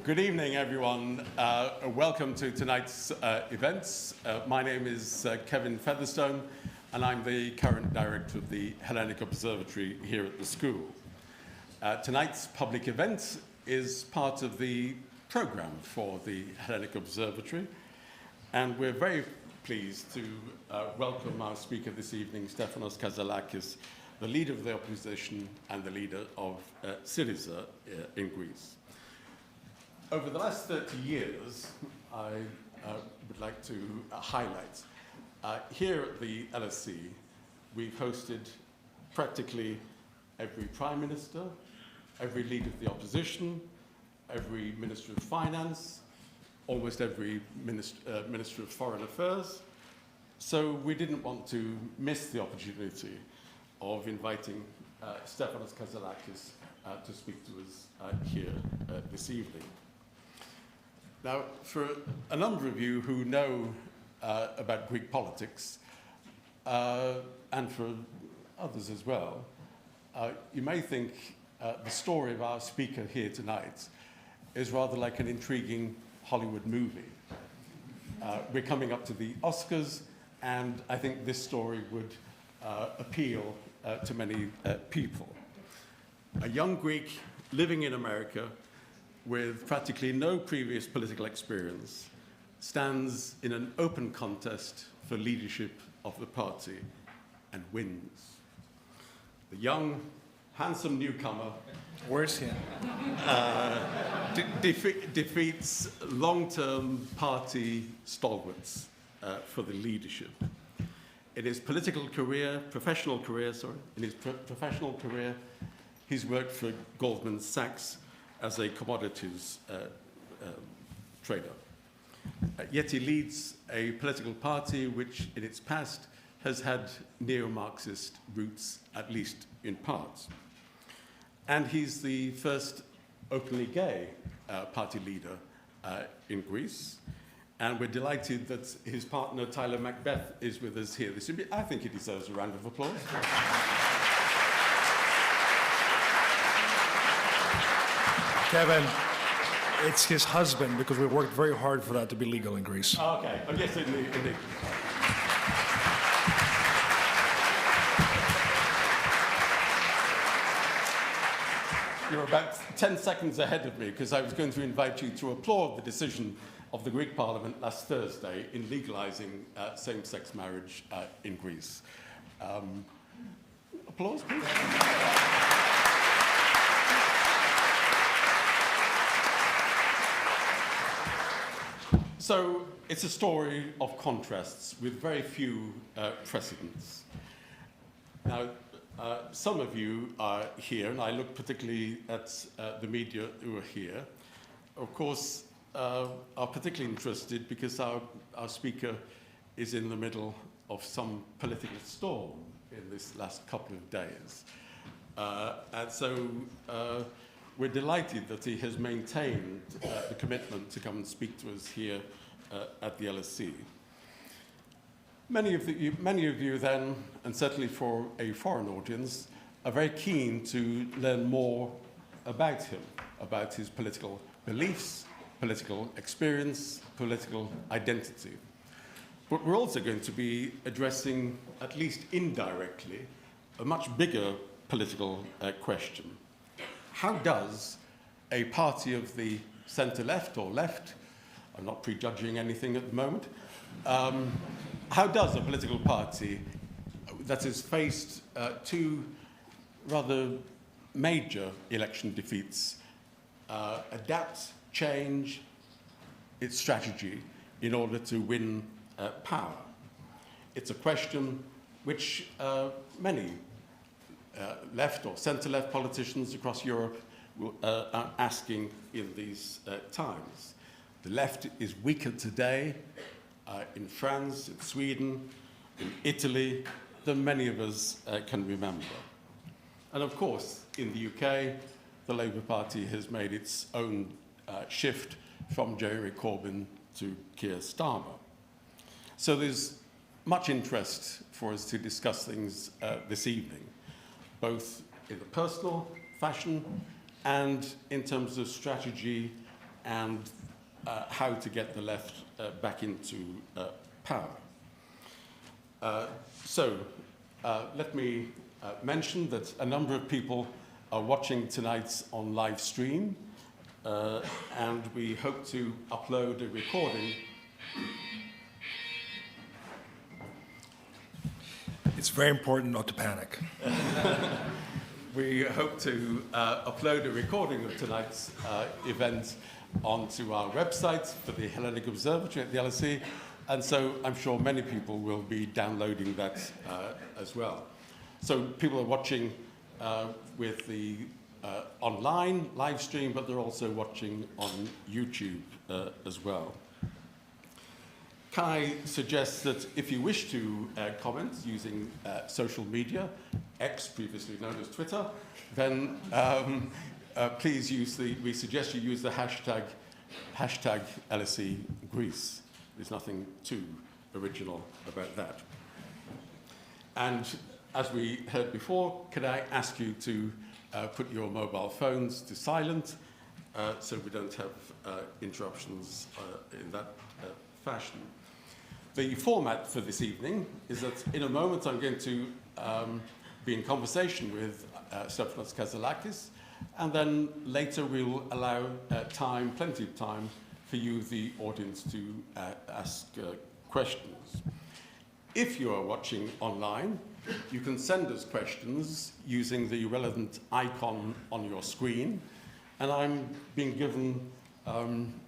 Good evening, everyone. Welcome to tonight's events. My name is Kevin Featherstone, and I'm the current director of the Hellenic Observatory here at the school. Tonight's public event is part of the program for the Hellenic Observatory, and we're very pleased to welcome our speaker this evening, Stefanos Kasselakis, the leader of the opposition and the leader of SYRIZA in Greece. Over the last 30 years, I would like to highlight, here at the LSE, we've hosted practically every Prime Minister, every leader of the opposition, every Minister of Finance, almost every Minister of Foreign Affairs. So we didn't want to miss the opportunity of inviting Stefanos Kasselakis to speak to us here this evening. Now, for a number of you who know about Greek politics, and for others as well, you may think the story of our speaker here tonight is rather like an intriguing Hollywood movie. We're coming up to the Oscars, and I think this story would appeal to many people. A young Greek living in America with practically no previous political experience, stands in an open contest for leadership of the party and wins. The young, handsome newcomer, where's he? Defeats long-term party stalwarts for the leadership. In his professional career, he's worked for Goldman Sachs as a commodities trader. Yet he leads a political party which in its past has had neo-Marxist roots, at least in parts. And he's the first openly gay party leader in Greece. And we're delighted that his partner, Tyler Macbeth, is with us here this evening. I think he deserves a round of applause. Kevin, it's his husband, because we worked very hard for that to be legal in Greece. Oh, okay. Oh, yes, indeed. You're about 10 seconds ahead of me, because I was going to invite you to applaud the decision of the Greek Parliament last Thursday in legalizing same-sex marriage in Greece. Applause, please. So it's a story of contrasts with very few precedents. Now, some of you are here, and I look particularly at the media who are here, of course, are particularly interested because our speaker is in the middle of some political storm in this last couple of days. And so we're delighted that he has maintained the commitment to come and speak to us here at the LSE. Many of you then, and certainly for a foreign audience, are very keen to learn more about him, about his political beliefs, political experience, political identity. But we're also going to be addressing, at least indirectly, a much bigger political question. How does a party of the centre-left or left, I'm not prejudging anything at the moment, how does a political party that has faced two rather major election defeats adapt, change its strategy in order to win power? It's a question which many left or centre-left politicians across Europe are asking in these times. The left is weaker today in France, in Sweden, in Italy, than many of us can remember. And of course, in the UK, the Labour Party has made its own shift from Jeremy Corbyn to Keir Starmer. So there's much interest for us to discuss things this evening, both in a personal fashion and in terms of strategy and how to get the left back into power. Let me mention that a number of people are watching tonight's on live stream, and we hope to upload a recording. It's very important not to panic. We hope to upload a recording of tonight's event onto our website for the Hellenic Observatory at the LSE, and so I'm sure many people will be downloading that as well. So people are watching with the online live stream, but they're also watching on YouTube as well. Can I suggest that if you wish to comment using social media, X, previously known as Twitter, then please we suggest you use the hashtag LSE Greece. There's nothing too original about that. And as we heard before, could I ask you to put your mobile phones to silent so we don't have interruptions in that fashion. The format for this evening is that in a moment I'm going to be in conversation with Stefanos Kasselakis, and then later we'll allow plenty of time for you, the audience, to ask questions. If you are watching online, you can send us questions using the relevant icon on your screen, and I'm being given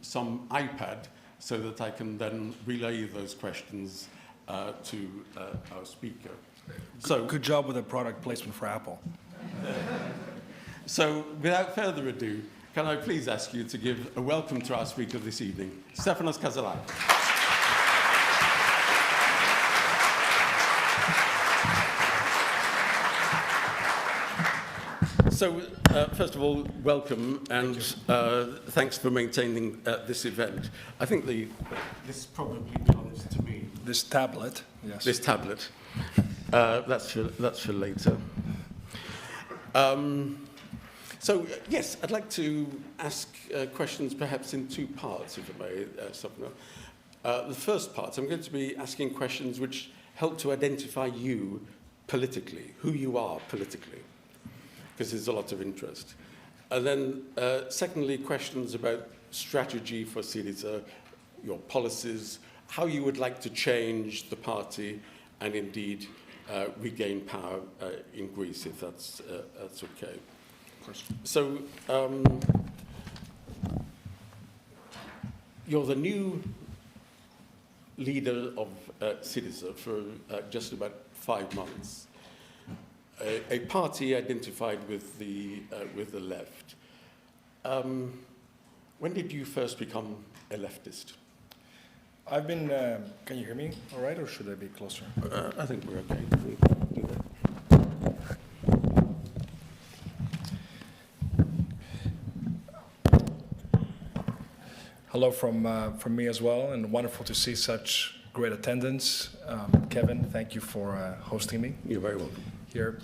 some iPad so that I can then relay those questions to our speaker. So, good job with the product placement for Apple. So, without further ado, can I please ask you to give a welcome to our speaker this evening, Stefanos Kasselakis. So, first of all, welcome, and thanks for maintaining this event. I think this probably belongs to me. This tablet, yes. This tablet. That's for later. So, yes, I'd like to ask questions perhaps in two parts, if I may, Stefanos. The first part, I'm going to be asking questions which help to identify you politically, who you are politically, because there's a lot of interest. And then, secondly, questions about strategy for SYRIZA, your policies, how you would like to change the party and indeed regain power in Greece, if that's okay. Of course. So, you're the new leader of SYRIZA for just about 5 months. A party identified with the left. When did you first become a leftist? I've been. Can you hear me all right, or should I be closer? I think we're okay. Hello from me as well, and wonderful to see such great attendance. Kevin, thank you for hosting me. You're very welcome. Here.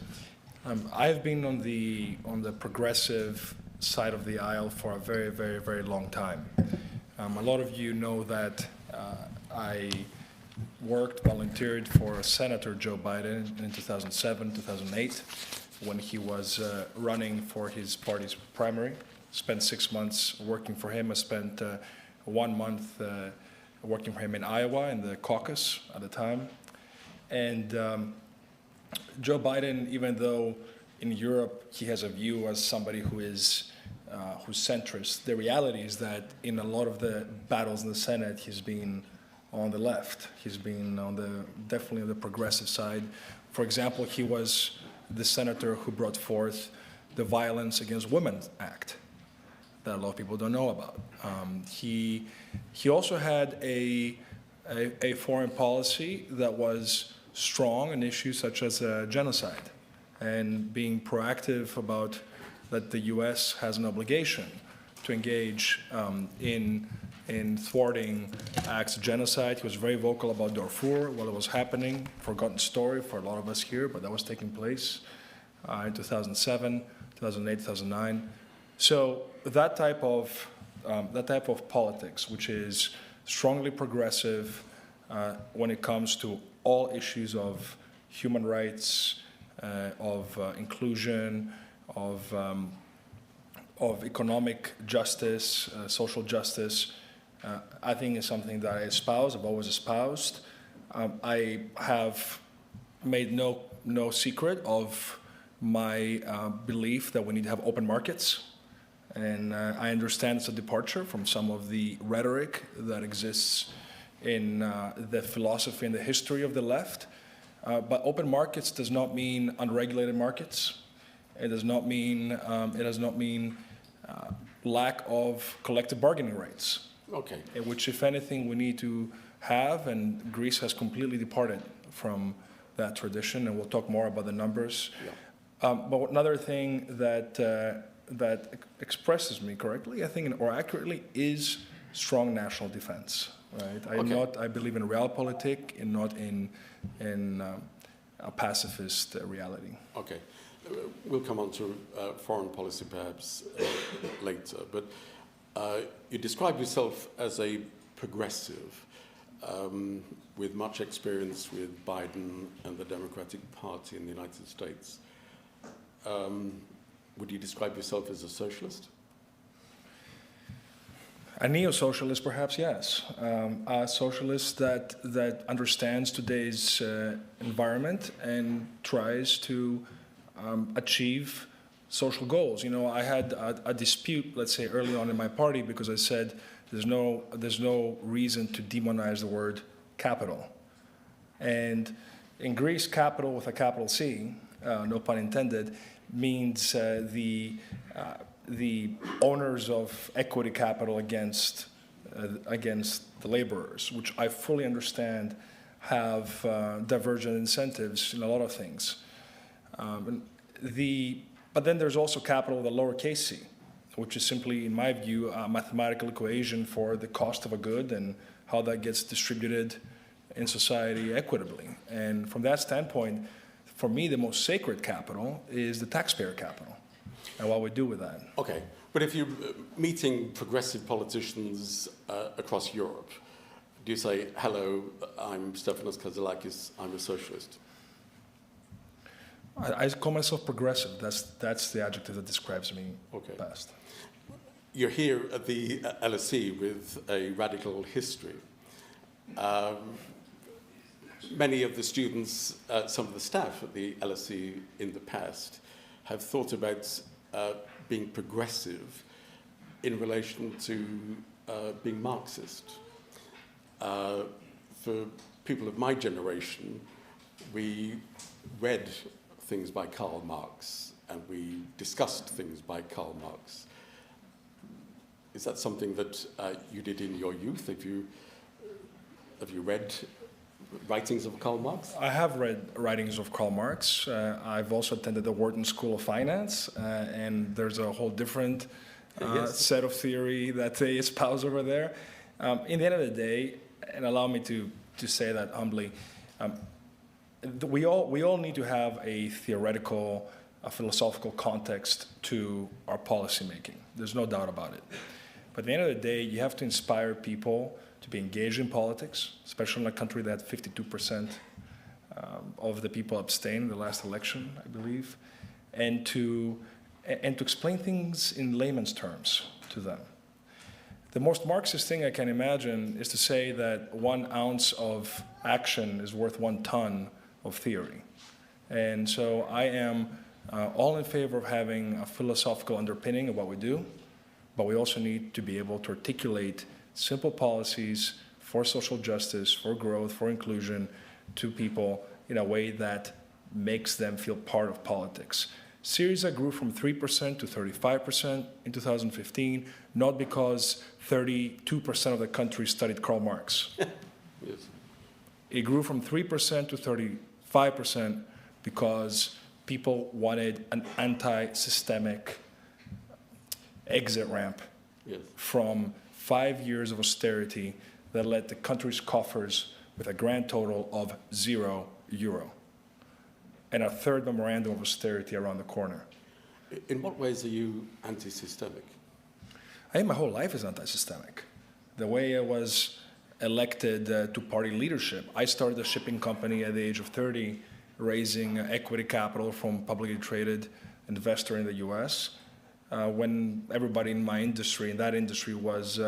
I've been on the progressive side of the aisle for a very, very, very long time. A lot of you know that I volunteered for Senator Joe Biden in 2007, 2008, when he was running for his party's primary. Spent 6 months working for him. I spent 1 month working for him in Iowa in the caucus at the time. And Joe Biden, even though in Europe he has a view as somebody who's centrist, the reality is that in a lot of the battles in the Senate, he's been on the left. He's been definitely on the progressive side. For example, he was the senator who brought forth the Violence Against Women Act that a lot of people don't know about. He also had a foreign policy that was strong on issues such as genocide, and being proactive about that the U.S. has an obligation to engage in thwarting acts of genocide. He was very vocal about Darfur while it was happening, forgotten story for a lot of us here, but that was taking place in 2007, 2008, 2009. So that type of politics, which is strongly progressive when it comes to all issues of human rights, of inclusion, of economic justice, social justice, I think is something that I espouse, I've always espoused. I have made no secret of my belief that we need to have open markets. And I understand it's a departure from some of the rhetoric that exists in the philosophy and the history of the left. But open markets does not mean unregulated markets. It does not mean lack of collective bargaining rights. Okay. Which, if anything, we need to have, and Greece has completely departed from that tradition, and we'll talk more about the numbers. Yeah. But another thing that expresses me correctly, I think, or accurately, is strong national defense. Right? I believe in realpolitik and not in a pacifist reality. Okay. We'll come on to foreign policy perhaps later, but you describe yourself as a progressive with much experience with Biden and the Democratic Party in the United States. Would you describe yourself as a socialist? A neo-socialist, perhaps, yes. A socialist that understands today's environment and tries to achieve social goals. You know, I had a dispute, let's say, early on in my party because I said there's no reason to demonize the word capital. And in Greece, capital with a capital C, no pun intended, means the owners of equity capital against the laborers, which I fully understand have divergent incentives in a lot of things. But then there's also capital with a lowercase c, which is simply, in my view, a mathematical equation for the cost of a good and how that gets distributed in society equitably. And from that standpoint, for me, the most sacred capital is the taxpayer capital and what we do with that. Okay, but if you're meeting progressive politicians across Europe, do you say, hello, I'm Stefanos Kasselakis, I'm a socialist? I call myself progressive. That's the adjective that describes me best. You're here at the LSE with a radical history. Many of the students, some of the staff at the LSE in the past have thought about being progressive in relation to being Marxist. For people of my generation, we read things by Karl Marx and we discussed things by Karl Marx. Is that something that you did in your youth? Have you read writings of Karl Marx? I have read writings of Karl Marx. I've also attended the Wharton School of Finance, and there's a whole different set of theory that they espouse over there. In the end of the day, and allow me to say that humbly, we all need to have a theoretical, a philosophical context to our policy making. There's no doubt about it. But at the end of the day, you have to inspire people to be engaged in politics, especially in a country that 52% of the people abstained in the last election, I believe, and to explain things in layman's terms to them. The most Marxist thing I can imagine is to say that 1 ounce of action is worth 1 ton of theory. And so I am all in favor of having a philosophical underpinning of what we do, but we also need to be able to articulate simple policies for social justice, for growth, for inclusion to people in a way that makes them feel part of politics. SYRIZA grew from 3% to 35% in 2015, not because 32% of the country studied Karl Marx. Yes. It grew from 3% to 35% because people wanted an anti-systemic exit ramp from 5 years of austerity that led the country's coffers with a grand total of €0 and a third memorandum of austerity around the corner. In what ways are you anti-systemic? I think my whole life is anti-systemic. The way I was elected to party leadership, I started a shipping company at the age of 30, raising equity capital from publicly traded investor in the US, when everybody in that industry was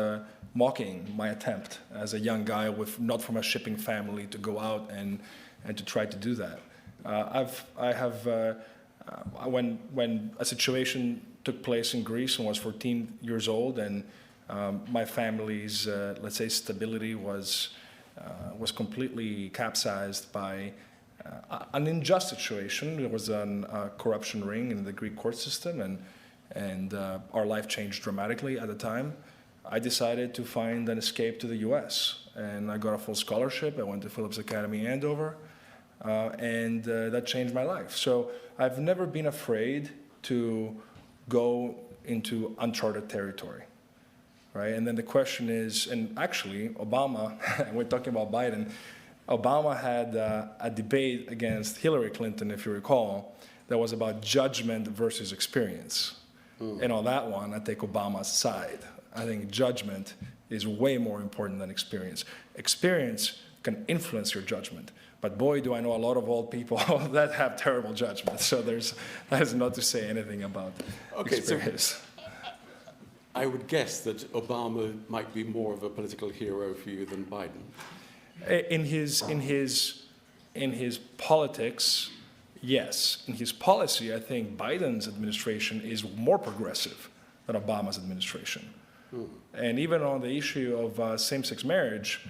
mocking my attempt as a young guy not from a shipping family to go out and to try to do that. When a situation took place in Greece when I was 14 years old, and my family's, let's say, stability was completely capsized by an unjust situation. There was a corruption ring in the Greek court system, and our life changed dramatically at the time. I decided to find an escape to the US, and I got a full scholarship. I went to Phillips Academy Andover, and that changed my life. So I've never been afraid to go into uncharted territory, right? And then the question is, and actually Obama, we're talking about Biden, Obama had a debate against Hillary Clinton, if you recall, that was about judgment versus experience. And on that one, I take Obama's side. I think judgment is way more important than experience. Experience can influence your judgment. But boy, do I know a lot of old people that have terrible judgment. So that is not to say anything about experience. So I would guess that Obama might be more of a political hero for you than Biden. In his politics, yes. In his policy, I think Biden's administration is more progressive than Obama's administration. And even on the issue of same-sex marriage,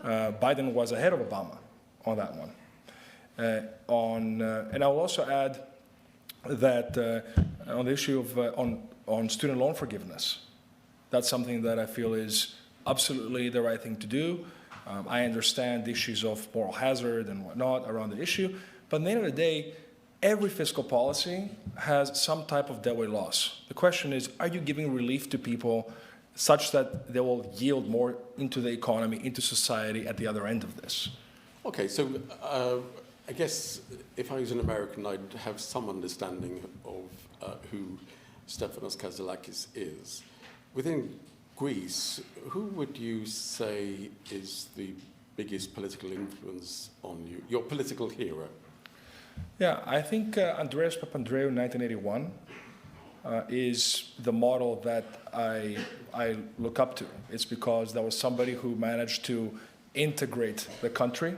Biden was ahead of Obama on that one. And I will also add that on the issue of on student loan forgiveness, that's something that I feel is absolutely the right thing to do. I understand the issues of moral hazard and whatnot around the issue, but at the end of the day, every fiscal policy has some type of deadweight loss. The question is, are you giving relief to people such that they will yield more into the economy, into society at the other end of this? Okay, so I guess if I was an American, I'd have some understanding of who Stefanos Kasselakis is. Within Greece, who would you say is the biggest political influence on you, your political hero? Yeah, I think Andreas Papandreou in 1981 is the model that I look up to. It's because that was somebody who managed to integrate the country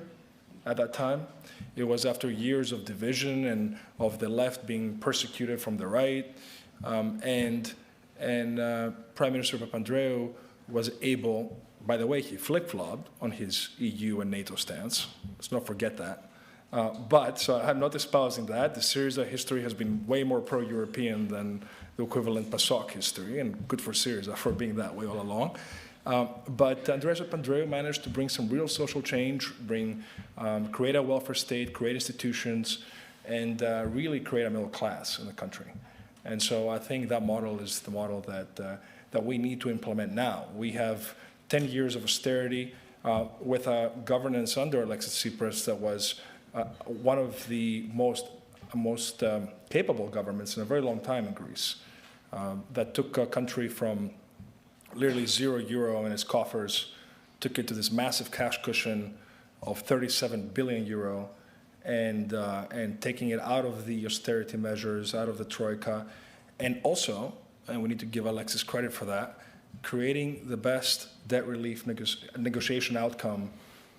at that time. It was after years of division and of the left being persecuted from the right, and Prime Minister Papandreou was able, by the way, he flip-flopped on his EU and NATO stance. Let's not forget that. So I'm not espousing that. The SYRIZA history has been way more pro-European than the equivalent PASOK history, and good for SYRIZA for being that way all along. But Andreas Papandreou managed to bring some real social change, create a welfare state, create institutions, and really create a middle class in the country. And so I think that model is the model that we need to implement now. We have 10 years of austerity with a governance under Alexis Tsipras that was one of the most capable governments in a very long time in Greece, that took a country from literally €0 in its coffers, took it to this massive cash cushion of €37 billion, and taking it out of the austerity measures, out of the troika, and also, and we need to give Alexis credit for that, creating the best debt relief negotiation outcome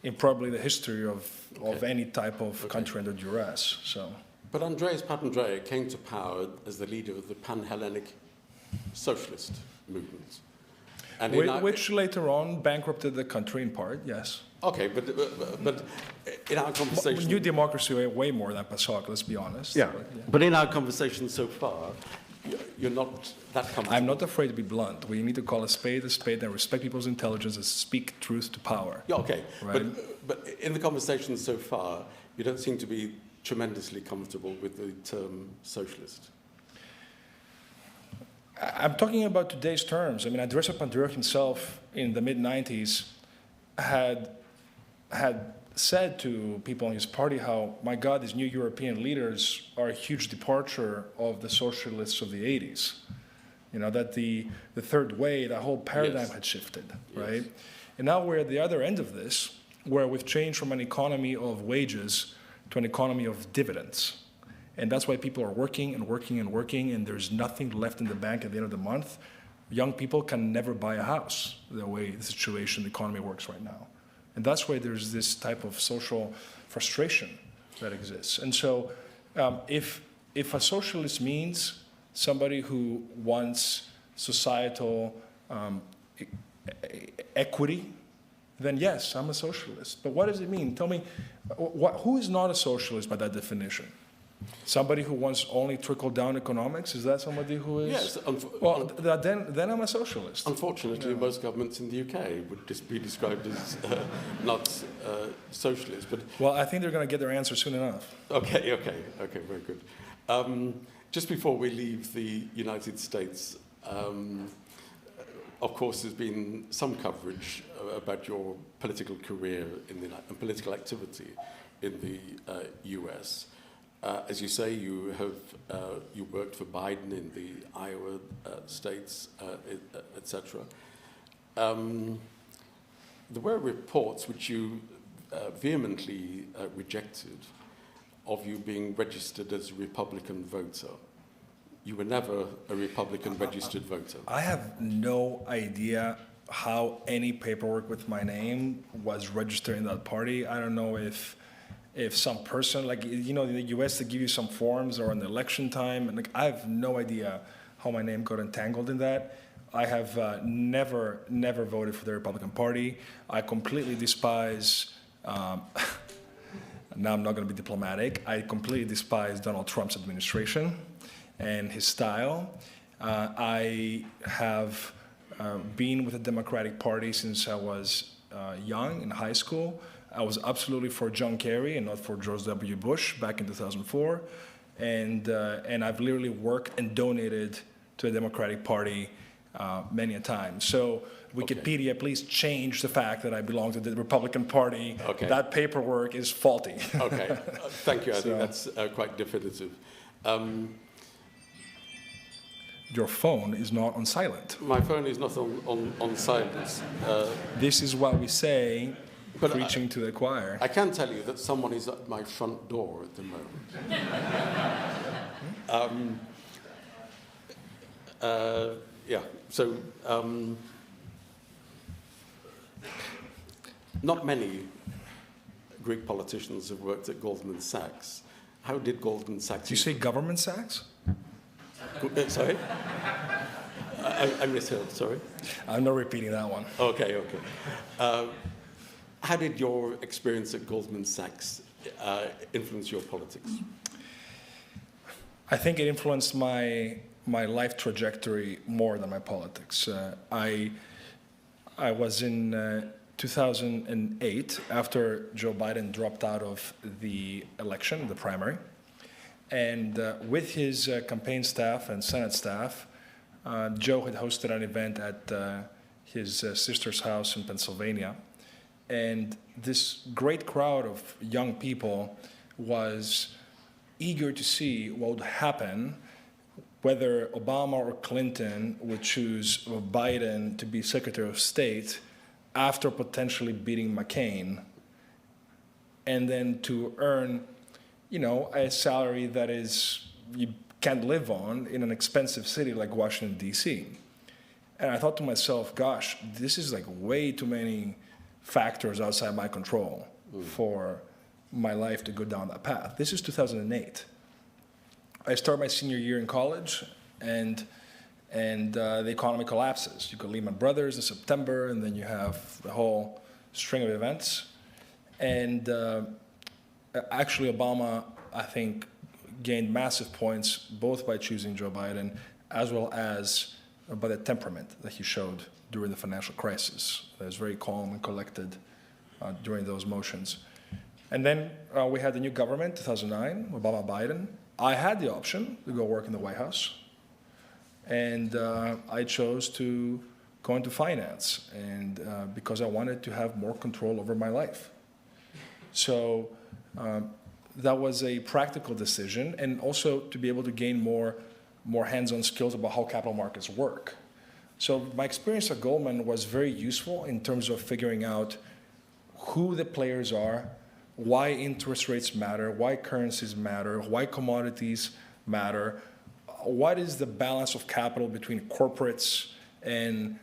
in probably the history of any type of country under duress. So. But Andreas Papandreou came to power as the leader of the pan-Hellenic socialist movement. And which later on bankrupted the country in part, yes. Okay, but in our conversation... New Democracy way more than PASOK, let's be honest. Yeah, but in our conversation so far, you're not that comfortable. I'm not afraid to be blunt. We need to call a spade, and respect people's intelligence and speak truth to power. Yeah, okay. Right? But in the conversation so far, you don't seem to be tremendously comfortable with the term socialist. I'm talking about today's terms. I mean, Andreas Papandreou himself in the mid-90s had said to people in his party how, my God, these new European leaders are a huge departure of the socialists of the 80s. that the third way, the whole paradigm had shifted, right? And now we're at the other end of this, where we've changed from an economy of wages to an economy of dividends. And that's why people are working and working and working, and there's nothing left in the bank at the end of the month. Young people can never buy a house the way the situation, the economy works right now. And that's why there's this type of social frustration that exists. And so if a socialist means somebody who wants societal equity, then yes, I'm a socialist. But what does it mean? Tell me, who is not a socialist by that definition? Somebody who wants only trickle-down economics? Is that somebody who is? Yes. Well, then I'm a socialist. Unfortunately, most governments in the UK would just be described as not socialist. But well, I think they're going to get their answer soon enough. Okay, very good. Just before we leave the United States, of course, there's been some coverage about your political career and political activity in the US. As you say, you worked for Biden in the Iowa states, etc. There were reports which you vehemently rejected of you being registered as a Republican voter. You were never a Republican registered voter. I have no idea how any paperwork with my name was registered in that party. I don't know if some person, like, in the US, they give you some forms or an election time, and I have no idea how my name got entangled in that. I have never voted for the Republican Party. I completely despise, now I'm not going to be diplomatic, I completely despise Donald Trump's administration and his style. I have been with the Democratic Party since I was young, in high school. I was absolutely for John Kerry and not for George W. Bush back in 2004. And I've literally worked and donated to the Democratic Party many a time. So Wikipedia, please change the fact that I belong to the Republican Party. Okay. That paperwork is faulty. Okay, thank you. I think that's quite definitive. Your phone is not on silent. My phone is not on silence. This is what we say, preaching to the choir. I can tell you that someone is at my front door at the moment. Not many Greek politicians have worked at Goldman Sachs. How did Goldman Sachs... Did you say government Sachs? Sorry? I misheard, sorry. I'm not repeating that one. Okay. How did your experience at Goldman Sachs influence your politics? I think it influenced my life trajectory more than my politics. I was in 2008, after Joe Biden dropped out of the election, the primary, and with his campaign staff and Senate staff, Joe had hosted an event at his sister's house in Pennsylvania. And this great crowd of young people was eager to see what would happen whether Obama or Clinton would choose Biden to be Secretary of State after potentially beating McCain, and then to earn, a salary that you can't live on in an expensive city like Washington, D.C. And I thought to myself, gosh, this is like way too many factors outside my control for my life to go down that path. This is 2008. I start my senior year in college, and the economy collapses. You got Lehman Brothers in September, and then you have the whole string of events. And actually, Obama, I think, gained massive points, both by choosing Joe Biden, as well as by the temperament that he showed during the financial crisis. He was very calm and collected during those motions. And then we had the new government, 2009, Obama-Biden. I had the option to go work in the White House, and I chose to go into finance, and because I wanted to have more control over my life. So that was a practical decision, and also to be able to gain more more hands-on skills about how capital markets work. So my experience at Goldman was very useful in terms of figuring out who the players are, why interest rates matter, why currencies matter, why commodities matter, what is the balance of capital between corporates and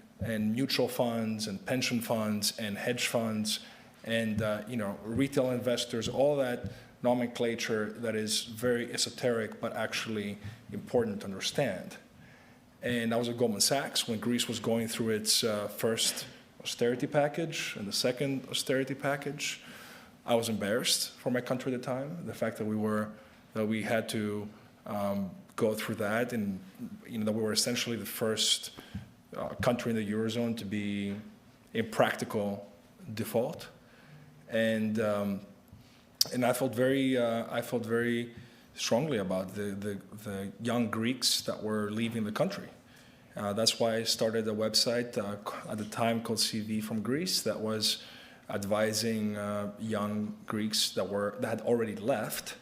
mutual funds and pension funds and hedge funds and retail investors, all that nomenclature that is very esoteric but actually important to understand. And I was at Goldman Sachs when Greece was going through its first austerity package and the second austerity package. I was embarrassed for my country at the time, the fact that we had to go through that, and that we were essentially the first country in the Eurozone to be in practical default. And I felt very strongly about the young Greeks that were leaving the country. That's why I started a website at the time called CV from Greece that was advising young Greeks that had already left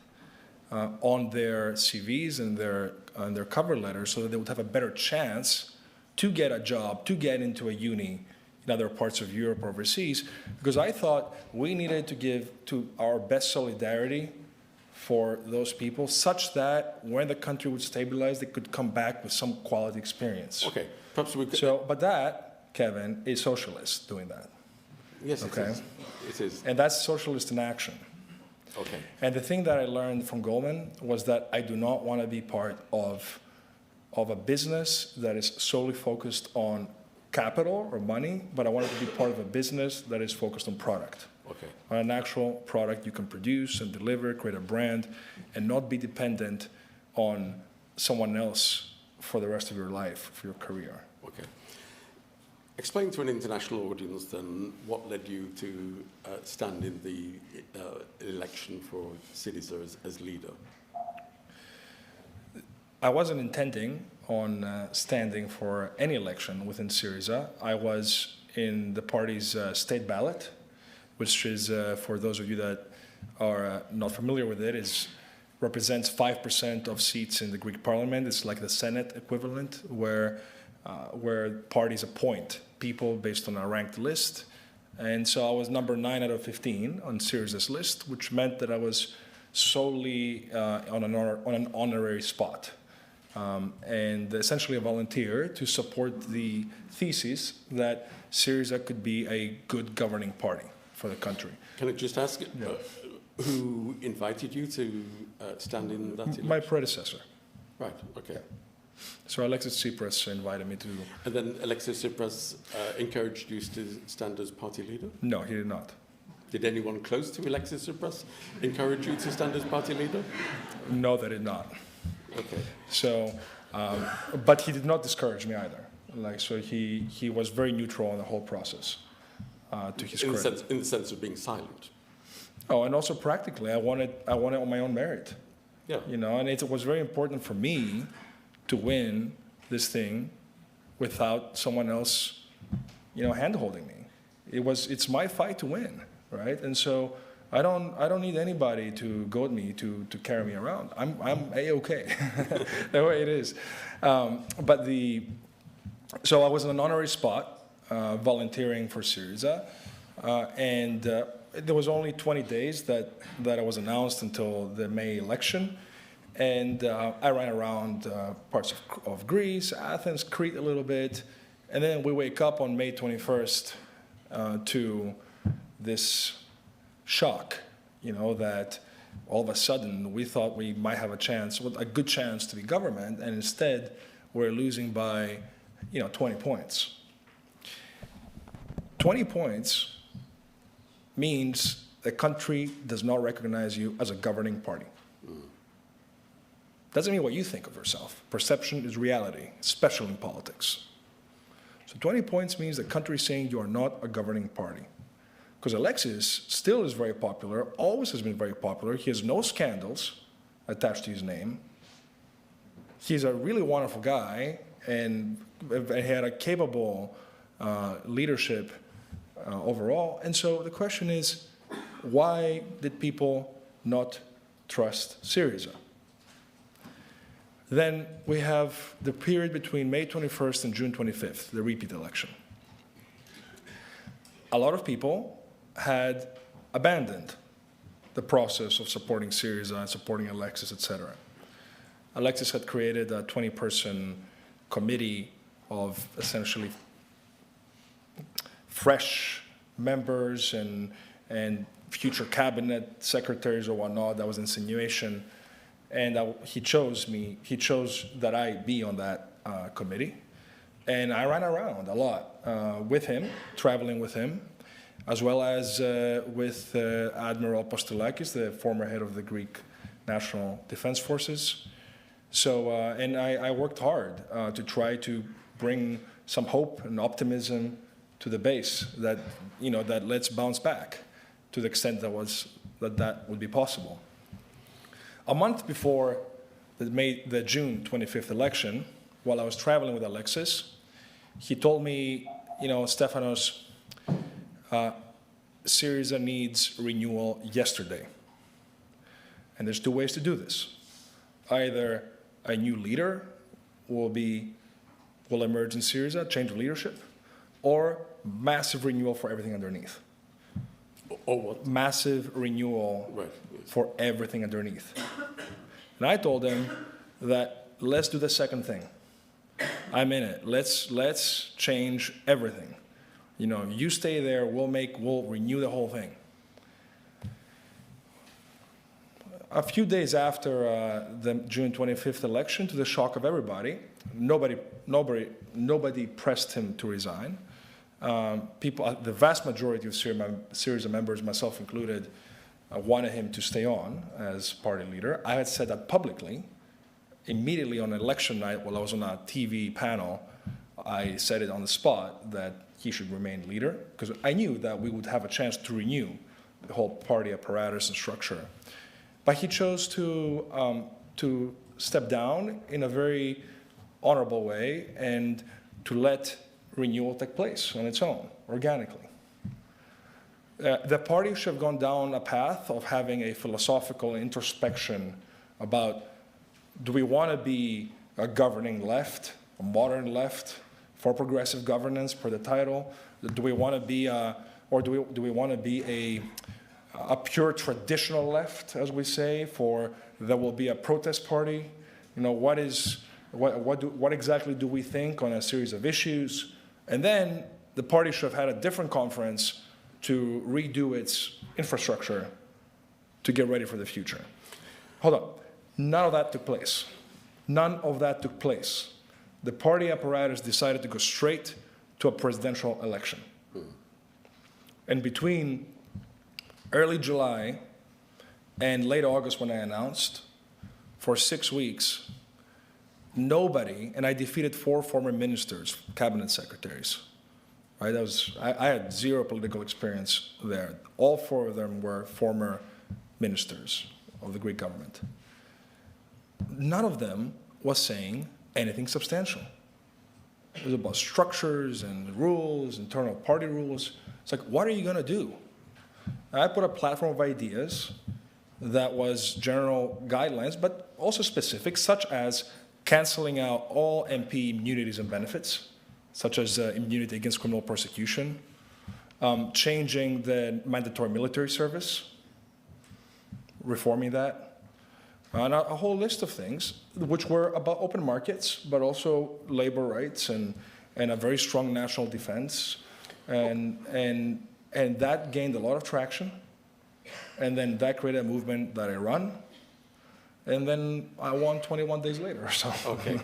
on their CVs and their cover letters, so that they would have a better chance to get a job, to get into a uni in other parts of Europe or overseas, because I thought we needed to give to our best solidarity for those people, such that when the country would stabilize, they could come back with some quality experience. Okay, perhaps we could... But that, Kevin, is socialist doing that. Yes, okay? It is. And that's socialist in action. Okay. And the thing that I learned from Goldman was that I do not want to be part of a business that is solely focused on capital or money, but I wanted to be part of a business that is focused on product. Okay. On an actual product you can produce and deliver, create a brand, and not be dependent on someone else for the rest of your life, for your career. Okay. Explain to an international audience then what led you to stand in the election for SYRIZA as leader. I wasn't intending on standing for any election within SYRIZA. I was in the party's state ballot, which is, for those of you that are not familiar with it, represents 5% of seats in the Greek parliament. It's like the Senate equivalent, where parties appoint people based on a ranked list. And so I was number 9 out of 15 on SYRIZA's list, which meant that I was solely on an honorary spot. And essentially a volunteer to support the thesis that SYRIZA could be a good governing party for the country. Can I just ask, who invited you to stand in that election? My predecessor. Right, okay. So Alexis Tsipras invited me to... And then Alexis Tsipras encouraged you to stand as party leader? No, he did not. Did anyone close to Alexis Tsipras encourage you to stand as party leader? No, they did not. Okay. So, but he did not discourage me either. So he was very neutral in the whole process, to his credit. In the sense of being silent. Oh, and also practically, I wanted on my own merit. Yeah. And it was very important for me to win this thing without someone else, hand-holding me. It's my fight to win, right? And so I don't need anybody to goad me to carry me around. I'm A-okay, the way it is. So I was in an honorary spot, volunteering for SYRIZA, and there was only 20 days that I was announced until the May election. And I ran around parts of Greece, Athens, Crete a little bit. And then we wake up on May 21st to this shock, that all of a sudden we thought we might have a good chance to be government, and instead we're losing by, 20 points. 20 points means the country does not recognize you as a governing party. Doesn't mean what you think of yourself. Perception is reality, especially in politics. So 20 points means the country is saying you are not a governing party. Because Alexis still is very popular, always has been very popular. He has no scandals attached to his name. He's a really wonderful guy, and he had a capable leadership overall. And so the question is, why did people not trust SYRIZA? Then we have the period between May 21st and June 25th, the repeat election. A lot of people had abandoned the process of supporting SYRIZA and supporting Alexis, etc. Alexis had created a 20-person committee of essentially fresh members and future cabinet secretaries or whatnot. That was insinuation. And he chose that I be on that committee. And I ran around a lot with him, traveling with him, as well as with Admiral Kasselakis, the former head of the Greek National Defense Forces. So, and I worked hard to try to bring some hope and optimism to the base that, that let's bounce back to the extent that would be possible. A month before the June 25th election, while I was traveling with Alexis, he told me, Stefanos, SYRIZA needs renewal yesterday. And there's two ways to do this. Either a new leader will emerge in SYRIZA, change of leadership, or massive renewal for everything underneath. Or what? Massive renewal for everything underneath. And I told him that let's do the second thing. I'm in it. Let's change everything. You stay there, we'll renew the whole thing. A few days after the June 25th election, to the shock of everybody, nobody pressed him to resign. The vast majority of SYRIZA members, myself included, wanted him to stay on as party leader. I had said that publicly. Immediately on election night, while I was on a TV panel, I said it on the spot that he should remain leader, because I knew that we would have a chance to renew the whole party apparatus and structure. But he chose to step down in a very honorable way and to let renewal take place on its own, organically. The party should have gone down a path of having a philosophical introspection about, do we want to be a governing left, a modern left, for progressive governance per the title? Do we want to be, do we want to be a pure traditional left, as we say, for there will be a protest party? What exactly do we think on a series of issues? And then the party should have had a different conference to redo its infrastructure to get ready for the future. Hold on. None of that took place. None of that took place. The party apparatus decided to go straight to a presidential election. And between early July and late August, when I announced, for 6 weeks, nobody, and I defeated 4 former ministers, cabinet secretaries. Right? I had zero political experience there. All 4 of them were former ministers of the Greek government. None of them was saying anything substantial. It was about structures and rules, internal party rules. It's like, what are you going to do? And I put a platform of ideas that was general guidelines, but also specific, such as canceling out all MP immunities and benefits, such as immunity against criminal persecution, changing the mandatory military service, reforming that, and a whole list of things which were about open markets, but also labor rights and a very strong national defense. And that gained a lot of traction. And then that created a movement that I run. And then I won 21 days later. So. Okay.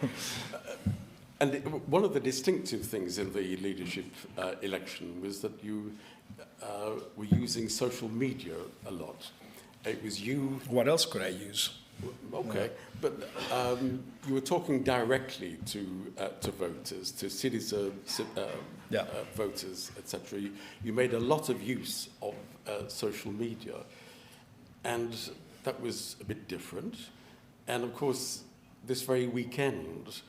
And one of the distinctive things in the leadership election was that you were using social media a lot. It was you. What else could I use? Okay, but you were talking directly to voters, to SYRIZA voters, etc. You made a lot of use of social media, and that was a bit different. And of course, this very weekend,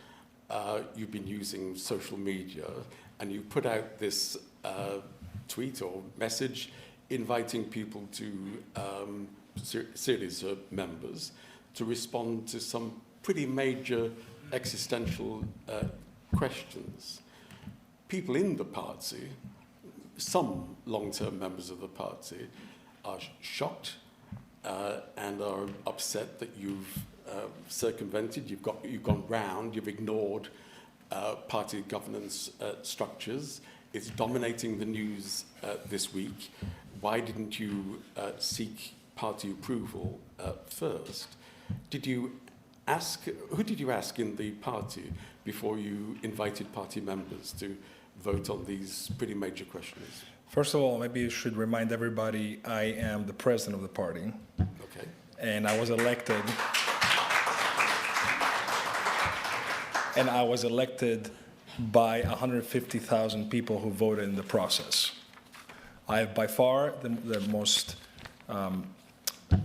you've been using social media, and you put out this tweet or message inviting people to SYRIZA members to respond to some pretty major existential questions. People in the party, some long-term members of the party, are shocked and are upset that you've circumvented, you've gone round, you've ignored party governance structures. It's dominating the news this week. Why didn't you seek party approval first? Who did you ask in the party before you invited party members to vote on these pretty major questions? First of all, maybe you should remind everybody I am the president of the party. Okay. And I was elected. By 150,000 people who voted in the process. I have by far the most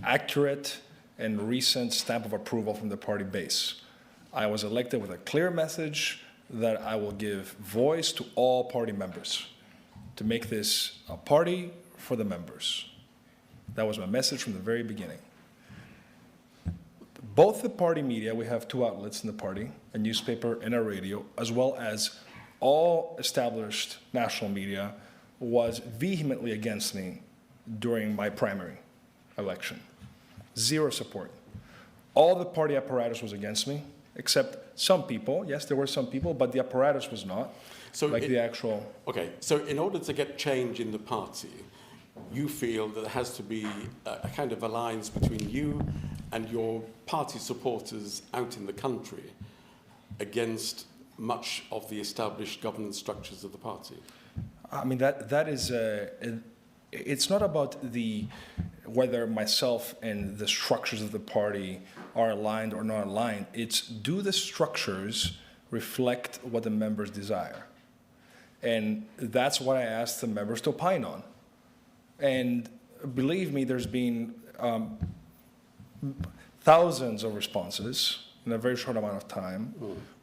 accurate and recent stamp of approval from the party base. I was elected with a clear message that I will give voice to all party members, to make this a party for the members. That was my message from the very beginning. Both the party media, we have two outlets in the party, a newspaper and a radio, as well as all established national media, was vehemently against me during my primary election. Zero support. All the party apparatus was against me, except some people. Yes, there were some people, but the apparatus was not. So the actual... Okay, so in order to get change in the party, you feel that there has to be a kind of alliance between you and your party supporters out in the country against much of the established governance structures of the party. I mean, that is... it's not about whether myself and the structures of the party are aligned or not aligned. It's, do the structures reflect what the members desire? And that's what I asked the members to opine on. And believe me, there's been thousands of responses in a very short amount of time,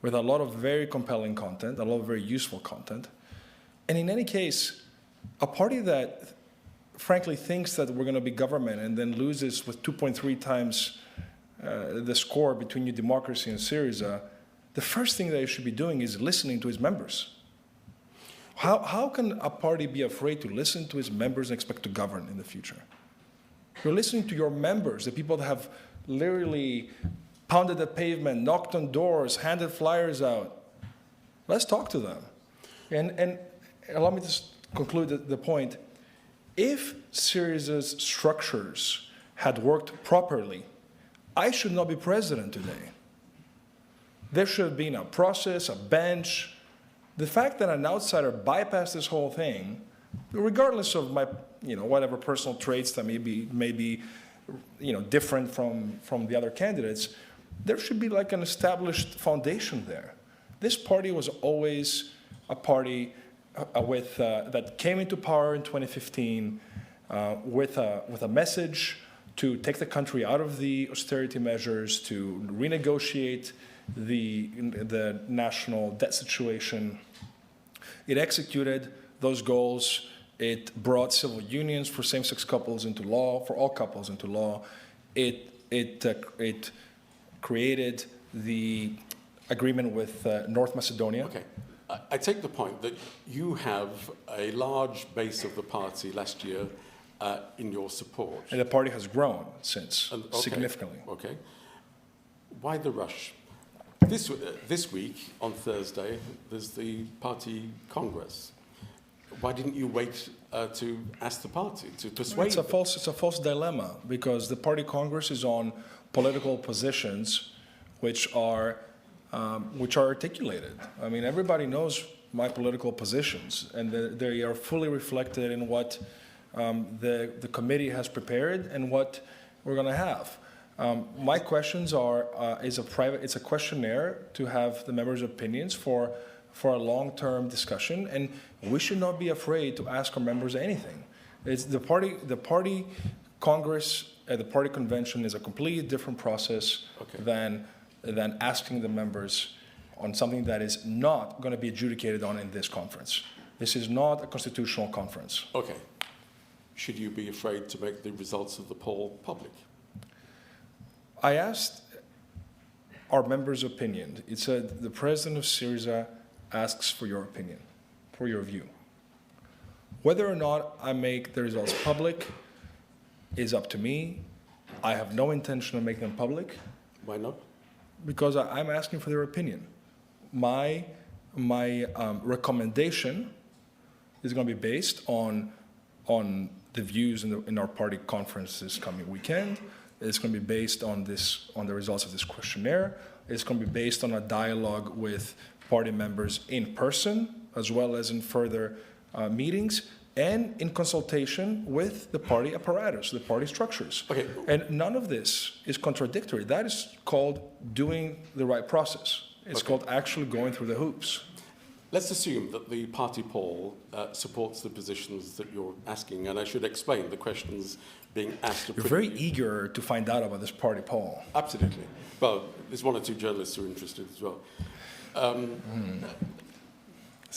with a lot of very compelling content, a lot of very useful content. And in any case, a party that frankly thinks that we're going to be government and then loses with 2.3 times the score between New Democracy and SYRIZA, the first thing that you should be doing is listening to its members. How can a party be afraid to listen to its members and expect to govern in the future? You're listening to your members, the people that have literally pounded the pavement, knocked on doors, handed flyers out. Let's talk to them. And allow me to conclude the point. If SYRIZA's structures had worked properly, I should not be president today. There should have been a process, a bench. The fact that an outsider bypassed this whole thing, regardless of my, whatever personal traits that may be different from the other candidates, there should be like an established foundation there. This party was always a party that came into power in 2015 with a message to take the country out of the austerity measures, to renegotiate the national debt situation. It executed those goals. It brought civil unions for same-sex couples into law, for all couples into law. It created the agreement with North Macedonia. Okay. I take the point that you have a large base of the party last year in your support. And the party has grown since, significantly. Okay. Why the rush? This week, on Thursday, there's the party congress. Why didn't you wait to ask the party, to persuade them? It's a false dilemma, because the party congress is on political positions which are articulated. I mean, everybody knows my political positions, and they are fully reflected in what the committee has prepared and what we're going to have. My questions it's a questionnaire to have the members' opinions for a long-term discussion, and we should not be afraid to ask our members anything. It's the party congress, the party convention is a completely different process than asking the members on something that is not going to be adjudicated on in this conference. This is not a constitutional conference. Okay. Should you be afraid to make the results of the poll public? I asked our members' opinion. It said the president of SYRIZA asks for your opinion, for your view. Whether or not I make the results public is up to me. I have no intention of making them public. Why not? Because I'm asking for their opinion. My recommendation is going to be based on the views in our party conference this coming weekend. It's going to be based on the results of this questionnaire. It's going to be based on a dialogue with party members in person, as well as in further meetings, and in consultation with the party apparatus, the party structures. Okay. And none of this is contradictory. That is called doing the right process. It's called actually going through the hoops. Let's assume that the party poll supports the positions that you're asking, and I should explain the questions being asked. You're very eager to find out about this party poll. Absolutely. Well, there's one or two journalists who are interested as well.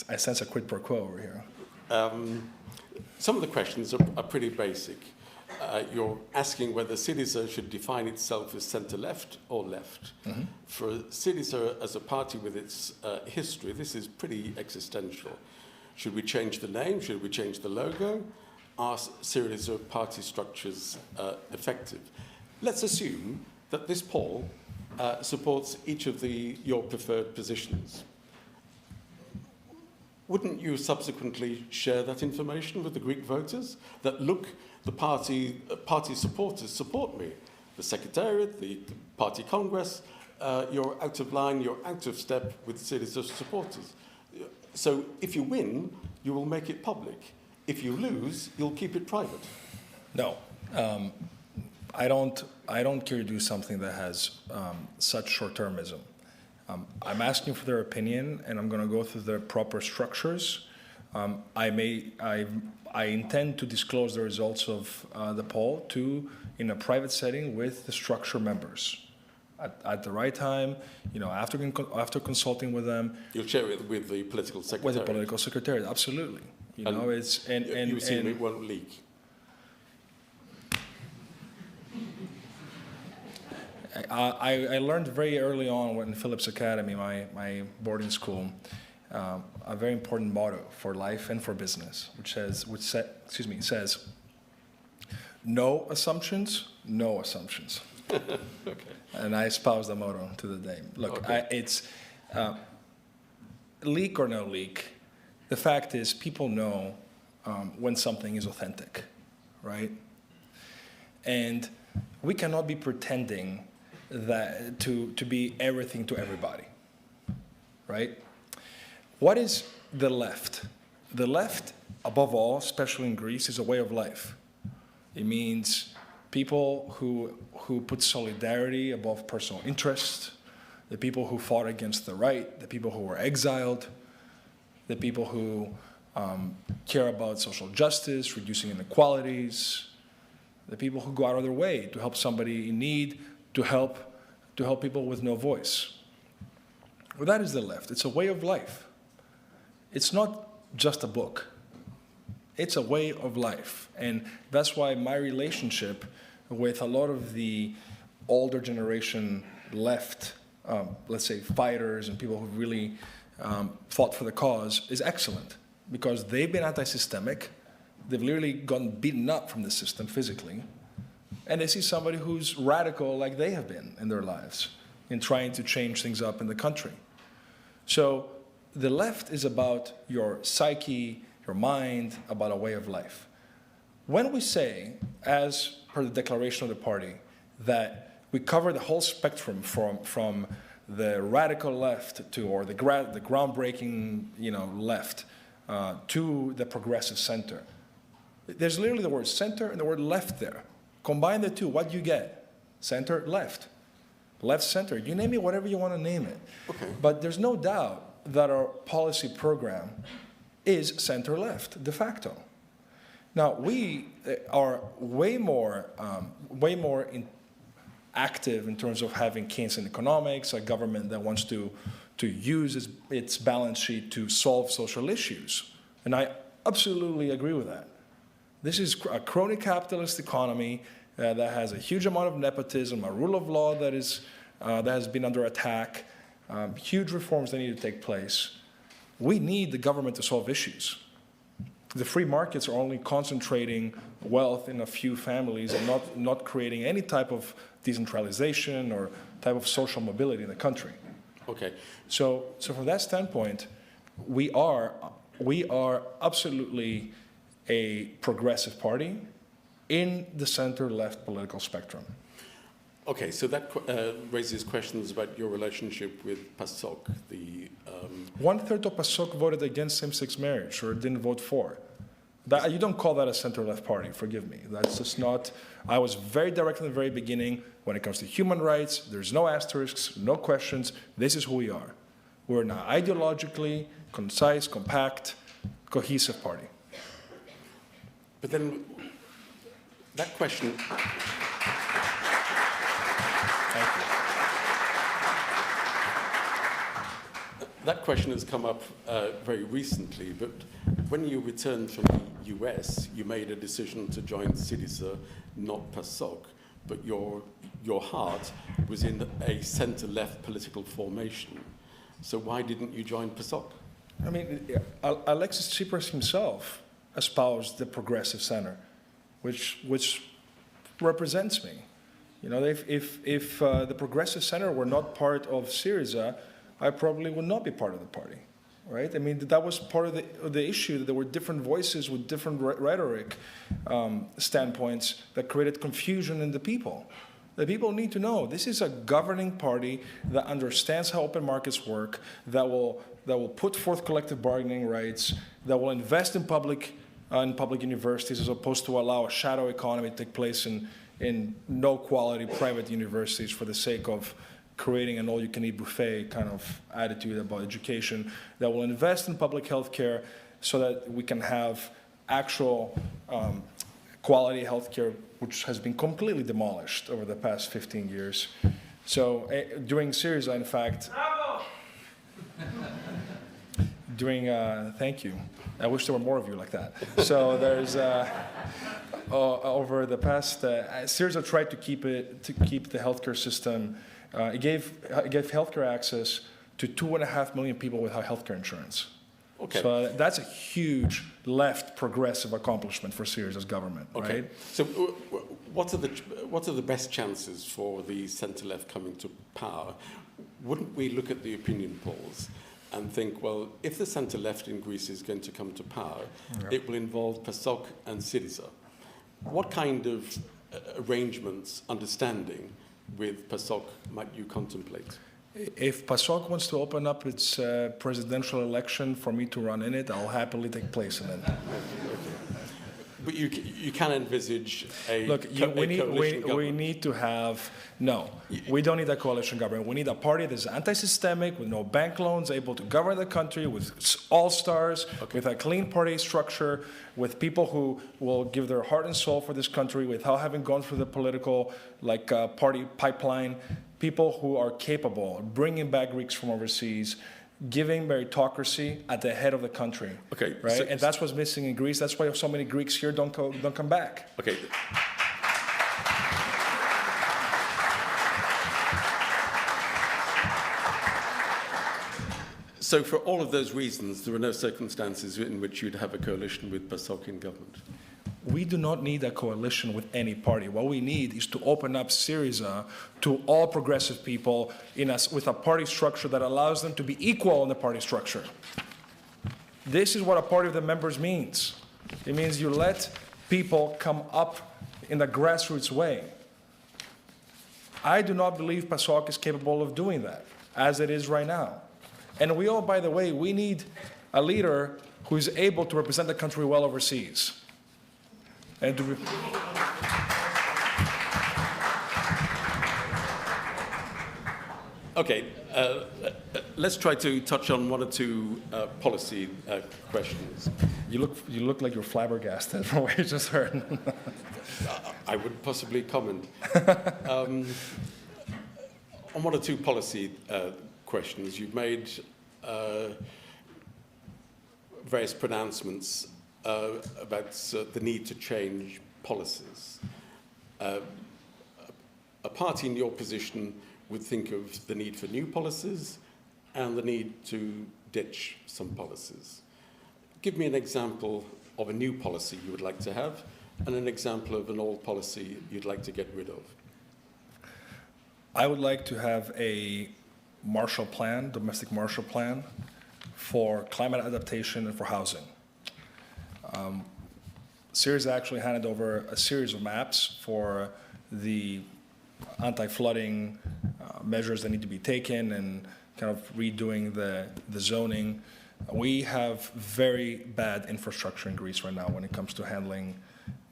I sense a quid pro quo over here. Some of the questions are pretty basic. You're asking whether SYRIZA should define itself as centre-left or left. Mm-hmm. For SYRIZA as a party with its history, this is pretty existential. Should we change the name? Should we change the logo? Are SYRIZA party structures effective? Let's assume that this poll supports each of your preferred positions. Wouldn't you subsequently share that information with the Greek voters? That, look, the party supporters support me. The Secretariat, the Party Congress, you're out of line, you're out of step with SYRIZA supporters. So if you win, you will make it public. If you lose, you'll keep it private. No. I don't care to do something that has such short-termism. I'm asking for their opinion, and I'm going to go through the proper structures. I intend to disclose the results of the poll in a private setting with the structure members at the right time. After consulting with them. You'll share it with the political secretariat. With the political secretariat, absolutely. You assume it won't leak. I learned very early on in Phillips Academy, my boarding school, a very important motto for life and for business, which says, no assumptions, no assumptions. Okay. And I espouse the motto to the day. Look, okay. It's leak or no leak. The fact is, people know when something is authentic, right? And we cannot be pretending that to be everything to everybody, right? What is the left? The left, above all, especially in Greece, is a way of life. It means people who put solidarity above personal interest, the people who fought against the right, the people who were exiled, the people who care about social justice, reducing inequalities, the people who go out of their way to help somebody in need, to help people with no voice. Well, that is the left. It's a way of life. It's not just a book. It's a way of life. And that's why my relationship with a lot of the older generation left, let's say fighters and people who really fought for the cause, is excellent. Because they've been anti-systemic. They've literally gotten beaten up from the system physically. And they see somebody who's radical like they have been in their lives in trying to change things up in the country. So the left is about your psyche, your mind, about a way of life. When we say, as per the declaration of the party, that we cover the whole spectrum from the radical left to, or the groundbreaking, left to the progressive center, there's literally the word center and the word left there. Combine the two, what do you get? Center, left. Left, center. You name it whatever you want to name it. Okay. But there's no doubt that our policy program is center-left, de facto. Now, we are way more active in terms of having Keynesian economics, a government that wants to use its balance sheet to solve social issues. And I absolutely agree with that. This is a crony capitalist economy that has a huge amount of nepotism, a rule of law that is that has been under attack, huge reforms that need to take place. We need the government to solve issues. The free markets are only concentrating wealth in a few families and not creating any type of decentralization or type of social mobility in the country. Okay. So from that standpoint, we are absolutely a progressive party in the center-left political spectrum. Okay, so that raises questions about your relationship with PASOK, the... 1/3 of PASOK voted against same-sex marriage or didn't vote for. That, you don't call that a center-left party, forgive me. That's just not... I was very direct from the very beginning. When it comes to human rights, there's no asterisks, no questions. This is who we are. We're an ideologically concise, compact, cohesive party. But then that question... Thank you. That question has come up very recently, but when you returned from the US, you made a decision to join SYRIZA, not PASOK, but your heart was in a center-left political formation. So why didn't you join PASOK? I mean, Alexis Tsipras himself espoused the progressive center, which represents me. You know, if the progressive center were not part of SYRIZA, I probably would not be part of the party, right? I mean, that was part of the issue, that there were different voices with different rhetoric standpoints that created confusion in the people. The people need to know this is a governing party that understands how open markets work, that will put forth collective bargaining rights, that will invest in public universities as opposed to allow a shadow economy to take place in no-quality private universities for the sake of creating an all-you-can-eat buffet kind of attitude about education, that will invest in public health care so that we can have actual quality health care, which has been completely demolished over the past 15 years. So during SYRIZA, in fact, thank you. I wish there were more of you like that. So there's, over the past, SYRIZA tried to keep the healthcare system. It gave healthcare access to 2.5 million people without healthcare insurance. Okay. So that's a huge left progressive accomplishment for SYRIZA's government. Okay. Right? So what are the best chances for the centre-left coming to power? Wouldn't we look at the opinion polls and think, well, if the centre-left in Greece is going to come to power, it will involve PASOK and SYRIZA. What kind of arrangements, understanding with PASOK might you contemplate? If PASOK wants to open up its presidential election for me to run in it, I'll happily take place in it. Okay. But you can envisage a we need to have, no, we don't need a coalition government. We need a party that's anti-systemic, with no bank loans, able to govern the country, with all-stars, with a clean party structure, with people who will give their heart and soul for this country without having gone through the political party pipeline, people who are capable of bringing back Greeks from overseas, giving meritocracy at the head of the country. Okay, right, and that's what's missing in Greece. That's why so many Greeks here don't come back. Okay. So for all of those reasons, there are no circumstances in which you'd have a coalition with PASOK in government. We do not need a coalition with any party. What we need is to open up SYRIZA to all progressive people with a party structure that allows them to be equal in the party structure. This is what a party of the members means. It means you let people come up in the grassroots way. I do not believe PASOK is capable of doing that, as it is right now. And we all, by the way, we need a leader who is able to represent the country well overseas. And okay, let's try to touch on one or two policy questions. You look like you're flabbergasted from what you just heard. I would possibly comment. On one or two policy questions, you've made various pronouncements about the need to change policies. A party in your position would think of the need for new policies and the need to ditch some policies. Give me an example of a new policy you would like to have and an example of an old policy you'd like to get rid of. I would like to have a Marshall Plan, domestic Marshall Plan, for climate adaptation and for housing. SYRIZA actually handed over a series of maps for the anti-flooding measures that need to be taken and kind of redoing the zoning. We have very bad infrastructure in Greece right now when it comes to handling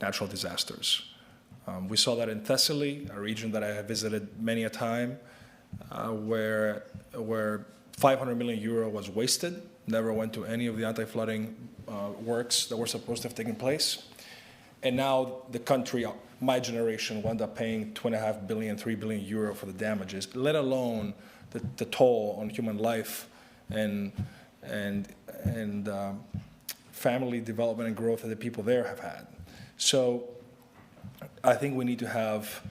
natural disasters. We saw that in Thessaly, a region that I have visited many a time, where 500 million euro was wasted, never went to any of the anti-flooding works that were supposed to have taken place. And now the country, my generation, will end up paying 2.5 billion, 3 billion euro for the damages, let alone the toll on human life and family development and growth that the people there have had. So I think we need to have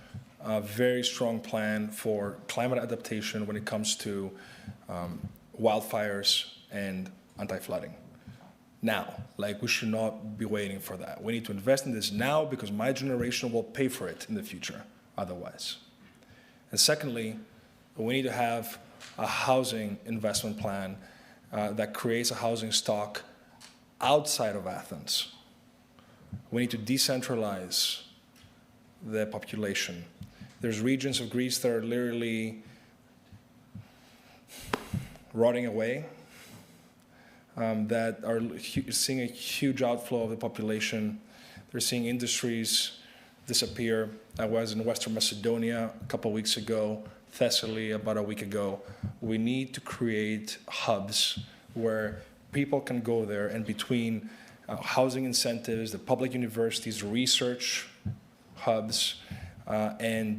a very strong plan for climate adaptation when it comes to wildfires and anti-flooding. Now, like, we should not be waiting for that. We need to invest in this now because my generation will pay for it in the future otherwise. And secondly, we need to have a housing investment plan that creates a housing stock outside of Athens. We need to decentralize the population. There's regions of Greece that are literally rotting away, that are seeing a huge outflow of the population. They're seeing industries disappear. I was in Western Macedonia a couple of weeks ago, Thessaly about a week ago. We need to create hubs where people can go there, and between housing incentives, the public universities, research hubs, and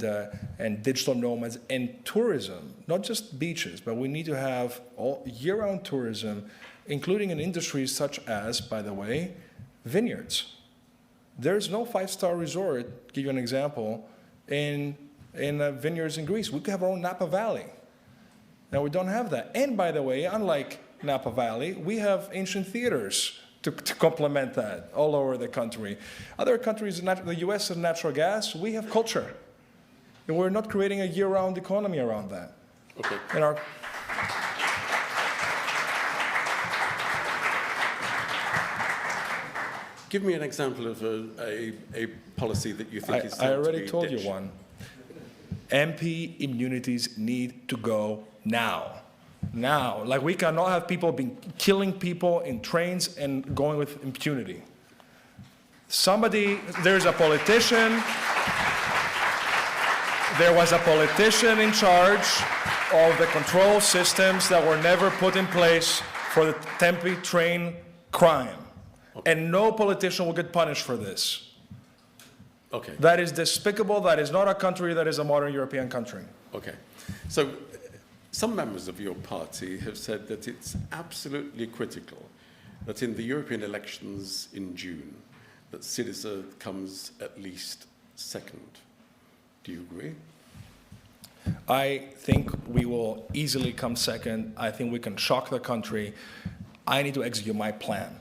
digital nomads, and tourism, not just beaches, but we need to have all year-round tourism, including in industries such as, by the way, vineyards. There's no five-star resort, give you an example, in vineyards in Greece. We could have our own Napa Valley. Now, we don't have that. And by the way, unlike Napa Valley, we have ancient theaters to complement that all over the country. Other countries, the US has natural gas, we have culture. And we're not creating a year-round economy around that. Okay. Give me an example of a policy that you think is I already told ditched. you one. MP immunities need to go now. Now. Like, we cannot have people killing people in trains and going with impunity. There's a politician, there was a politician in charge of the control systems that were never put in place for the Tempe train crime. Okay. And no politician will get punished for this. Okay. That is despicable. That is not a country that is a modern European country. Okay. So some members of your party have said that it's absolutely critical that in the European elections in June, that SYRIZA comes at least second. Do you agree? I think we will easily come second. I think we can shock the country. I need to execute my plan.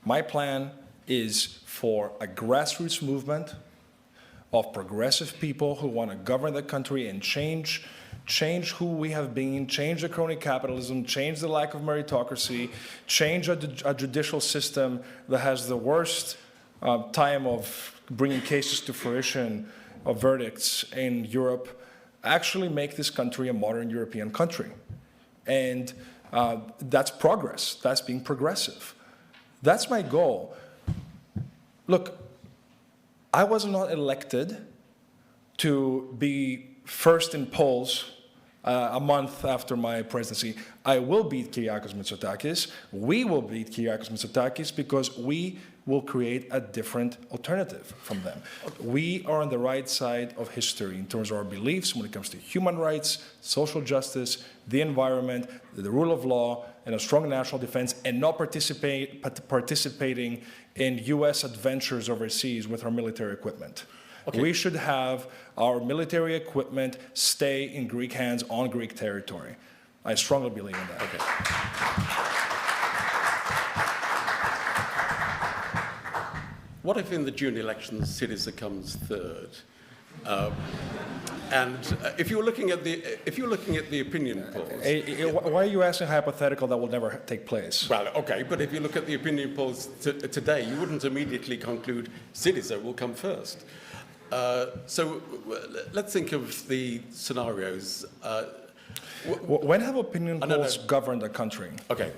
My plan is for a grassroots movement of progressive people who want to govern the country and change who we have been, change the crony capitalism, change the lack of meritocracy, change a judicial system that has the worst time of bringing cases to fruition of verdicts in Europe, actually make this country a modern European country. And that's progress. That's being progressive. That's my goal. Look, I was not elected to be first in polls a month after my presidency. I will beat Kyriakos Mitsotakis. We will beat Kyriakos Mitsotakis because we will create a different alternative from them. We are on the right side of history in terms of our beliefs when it comes to human rights, social justice, the environment, the rule of law, and a strong national defense, and not participating in US adventures overseas with our military equipment. Okay. We should have our military equipment stay in Greek hands on Greek territory. I strongly believe in that. Okay. What if in the June elections SYRIZA comes third? If you're looking at the opinion polls, Why are you asking hypothetical that will never take place? well, okay, but if you look at the opinion polls today, you wouldn't immediately conclude SYRIZA will come first. So let's think of the scenarios. When have opinion polls governed a country? Okay.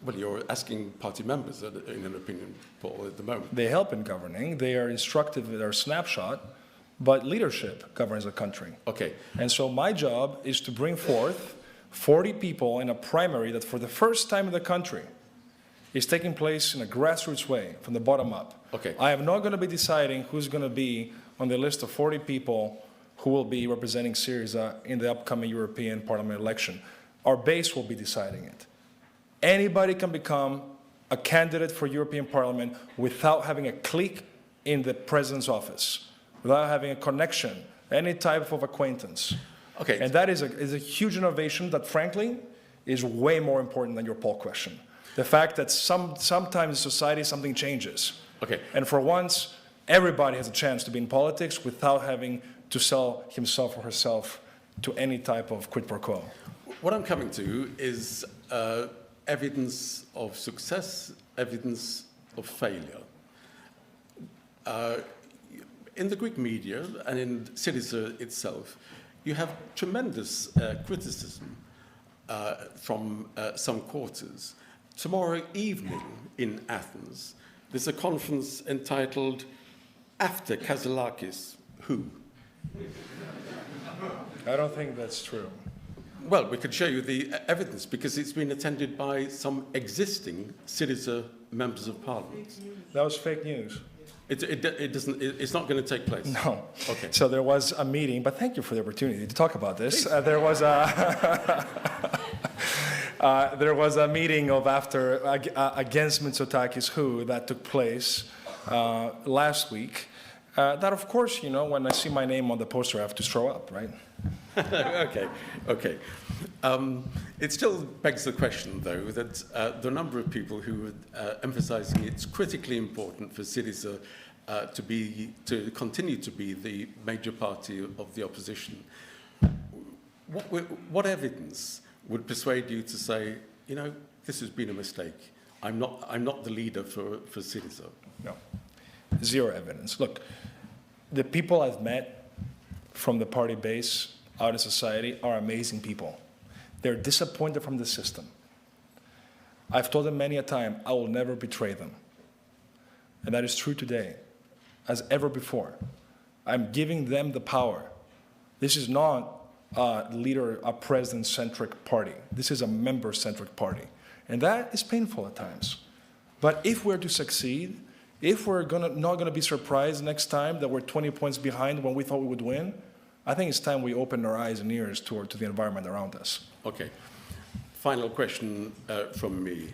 Well, you're asking party members in an opinion poll at the moment. They help in governing. They are instructive, they're a snapshot, but leadership governs a country. Okay. And so my job is to bring forth 40 people in a primary that for the first time in the country is taking place in a grassroots way, from the bottom up. Okay. I am not going to be deciding who's going to be on the list of 40 people who will be representing SYRIZA in the upcoming European Parliament election. Our base will be deciding it. Anybody can become a candidate for European Parliament without having a clique in the president's office, without having a connection, any type of acquaintance. Okay. And that is a huge innovation that, frankly, is way more important than your poll question. The fact that sometimes in society something changes. Okay. And for once, everybody has a chance to be in politics without having to sell himself or herself to any type of quid pro quo. What I'm coming to is evidence of success, evidence of failure. In the Greek media and in SYRIZA itself, you have tremendous criticism from some quarters. Tomorrow evening in Athens, there's a conference entitled After Kasselakis, Who? I don't think that's true. Well, we could show you the evidence because it's been attended by some existing SYRIZA members of parliament. That was fake news. It's not going to take place. No. Okay. So there was a meeting, but thank you for the opportunity to talk about this. There was a meeting of after against Mitsotakis who that took place last week. That, of course, you know, when I see my name on the poster, I have to throw up, right? Okay. It still begs the question, though, that the number of people who are emphasizing it's critically important for SYRIZA to continue to be the major party of the opposition. What evidence would persuade you to say, you know, this has been a mistake? I'm not the leader for SYRIZA. No. Zero evidence. Look, the people I've met from the party base out in society are amazing people. They're disappointed from the system. I've told them many a time, I will never betray them. And that is true today, as ever before. I'm giving them the power. This is not a president-centric party. This is a member-centric party. And that is painful at times. But if we're to succeed, if we're not going to be surprised next time that we're 20 points behind when we thought we would win, I think it's time we open our eyes and ears to the environment around us. Okay. Final question from me.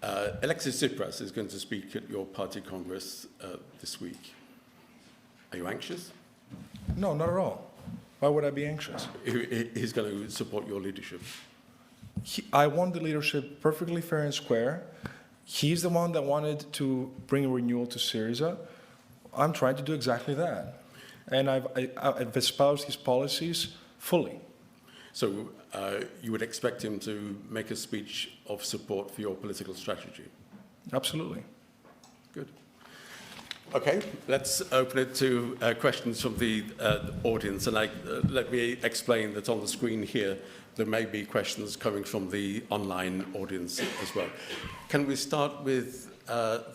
Alexis Tsipras is going to speak at your party congress this week. Are you anxious? No, not at all. Why would I be anxious? He's going to support your leadership. I want the leadership perfectly fair and square. He's the one that wanted to bring renewal to SYRIZA. I'm trying to do exactly that. And I've espoused his policies fully. So you would expect him to make a speech of support for your political strategy? Absolutely. Good. Okay, let's open it to questions from the audience. And let me explain that on the screen here, there may be questions coming from the online audience as well. Can we start with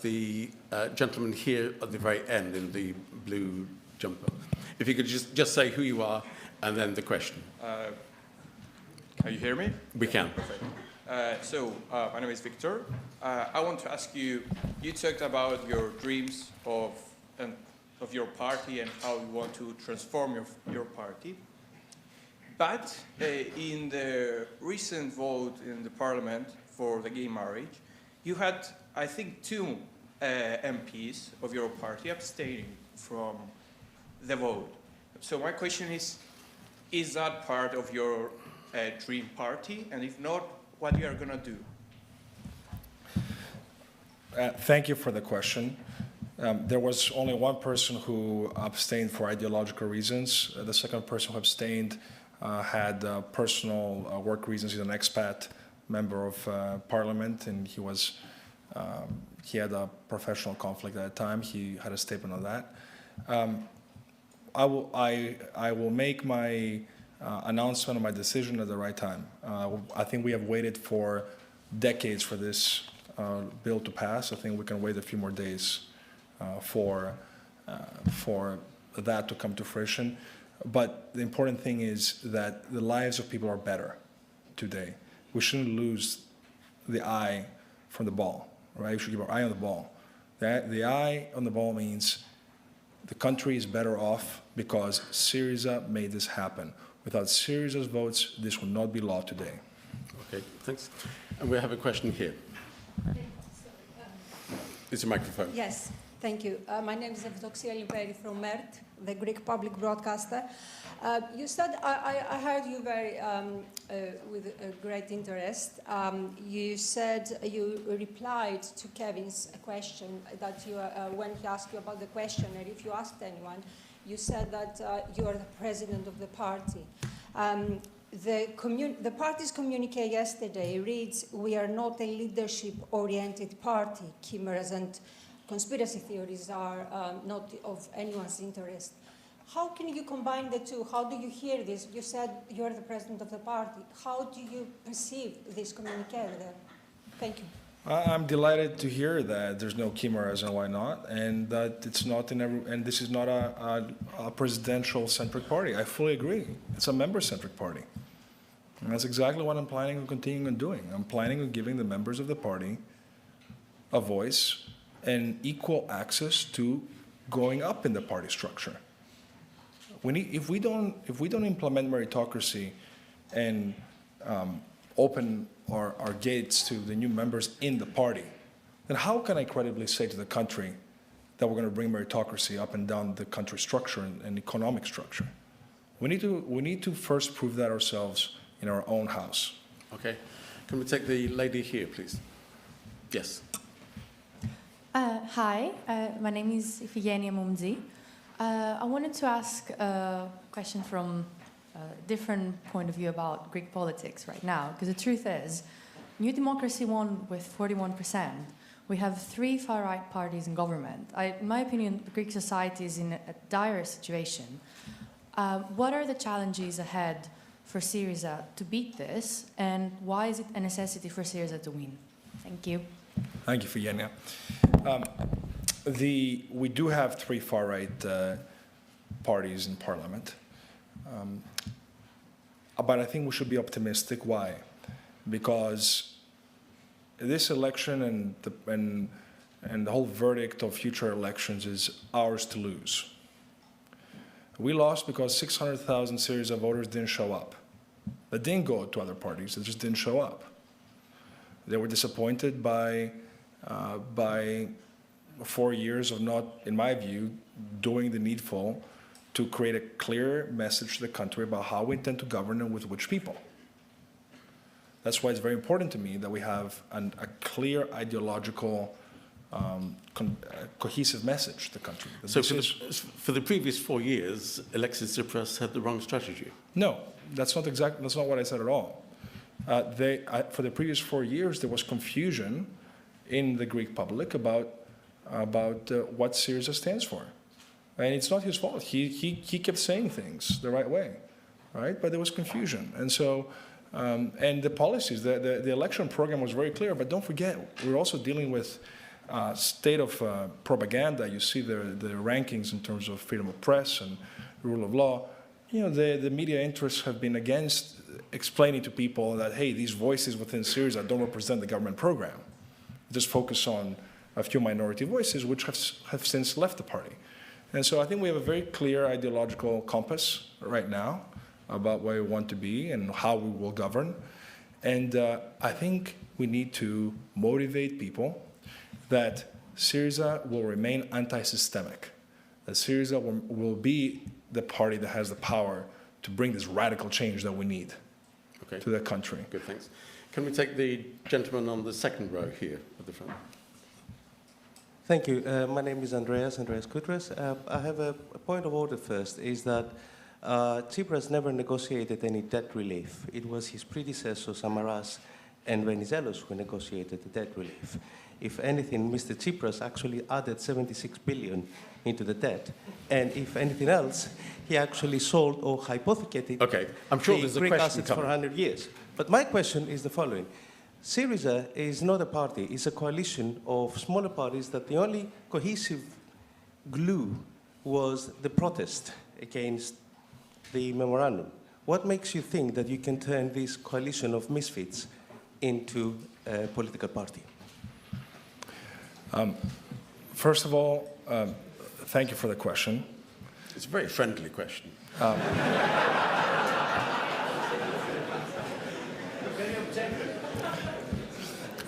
the gentleman here at the very end in the blue jumper? If you could just say who you are and then the question. Can you hear me? We can. Perfect. My name is Victor. I want to ask you, you talked about your dreams of your party and how you want to transform your party. But in the recent vote in the parliament for the gay marriage, you had, I think, 2 MPs of your party abstaining from the vote. So my question is that part of your dream party? And if not, what you are going to do? Thank you for the question. There was only one person who abstained for ideological reasons. The second person who abstained had personal work reasons. He's an expat member of parliament, and he had a professional conflict at the time. He had a statement on that. I will make my announcement of my decision at the right time. I think we have waited for decades for this bill to pass. I think we can wait a few more days for that to come to fruition. But the important thing is that the lives of people are better today. We shouldn't lose the eye from the ball, right? We should keep our eye on the ball. The eye on the ball means the country is better off because SYRIZA made this happen. Without SYRIZA's votes, this would not be law today. Okay, thanks. And we have a question here. It's a microphone. Yes, thank you. My name is Featherstone from MERT, the Greek public broadcaster. You said, I heard you with great interest. You said you replied to Kevin's question that when he asked you about the question, and if you asked anyone, you said that you are the president of the party. The party's communique yesterday reads, "We are not a leadership-oriented party. Chimeras and conspiracy theories are not of anyone's interest." How can you combine the two? How do you hear this? You said you're the president of the party. How do you perceive this communique there? Thank you. I'm delighted to hear that there's no chimeras and why not, and that it's not and this is not a presidential-centric party. I fully agree. It's a member-centric party. And that's exactly what I'm planning on continuing on doing. I'm planning on giving the members of the party a voice and equal access to going up in the party structure. If we don't implement meritocracy and open our gates to the new members in the party, then how can I credibly say to the country that we're going to bring meritocracy up and down the country structure and economic structure? We need to first prove that ourselves in our own house. Okay. Can we take the lady here, please? Yes. Hi, my name is Ifigenia Mumzi. I wanted to ask a question from a different point of view about Greek politics right now, because the truth is, New Democracy won with 41%. We have 3 far-right parties in government. In my opinion, Greek society is in a dire situation. What are the challenges ahead for SYRIZA to beat this, and why is it a necessity for SYRIZA to win? Thank you. Thank you, Figenia. We do have 3 far-right parties in parliament, but I think we should be optimistic. Why? Because this election and the whole verdict of future elections is ours to lose. We lost because 600,000 SYRIZA voters didn't show up. They didn't go to other parties, they just didn't show up. They were disappointed by 4 years of not, in my view, doing the needful to create a clear message to the country about how we intend to govern and with which people. That's why it's very important to me that we have a clear ideological cohesive message to the country. So for the previous 4 years, Alexis Tsipras had the wrong strategy? No, that's not what I said at all. For the previous 4 years, there was confusion in the Greek public about what SYRIZA stands for. And it's not his fault. He kept saying things the right way, right? But there was confusion. And so, and the policies, the election program was very clear, but don't forget, we're also dealing with state of propaganda. You see the rankings in terms of freedom of press and rule of law. You know, the media interests have been against explaining to people that, hey, these voices within SYRIZA don't represent the government program. Just focus on a few minority voices, which have since left the party. And so I think we have a very clear ideological compass right now about where we want to be and how we will govern. And I think we need to motivate people that SYRIZA will remain anti-systemic. that SYRIZA will be the party that has the power to bring this radical change that we need to the country. Good, thanks. Can we take the gentleman on the second row here at the front? Thank you. My name is Andreas Kutras. I have a point of order first, is that Tsipras never negotiated any debt relief. It was his predecessor, Samaras, and Venizelos who negotiated the debt relief. If anything, Mr. Tsipras actually added 76 billion into the debt. And if anything else, he actually sold or hypothecated I'm sure the there's a Greek question assets for coming. 100 years. But my question is the following. SYRIZA is not a party, it's a coalition of smaller parties that the only cohesive glue was the protest against the memorandum. What makes you think that you can turn this coalition of misfits into a political party? First of all, thank you for the question. It's a very friendly question.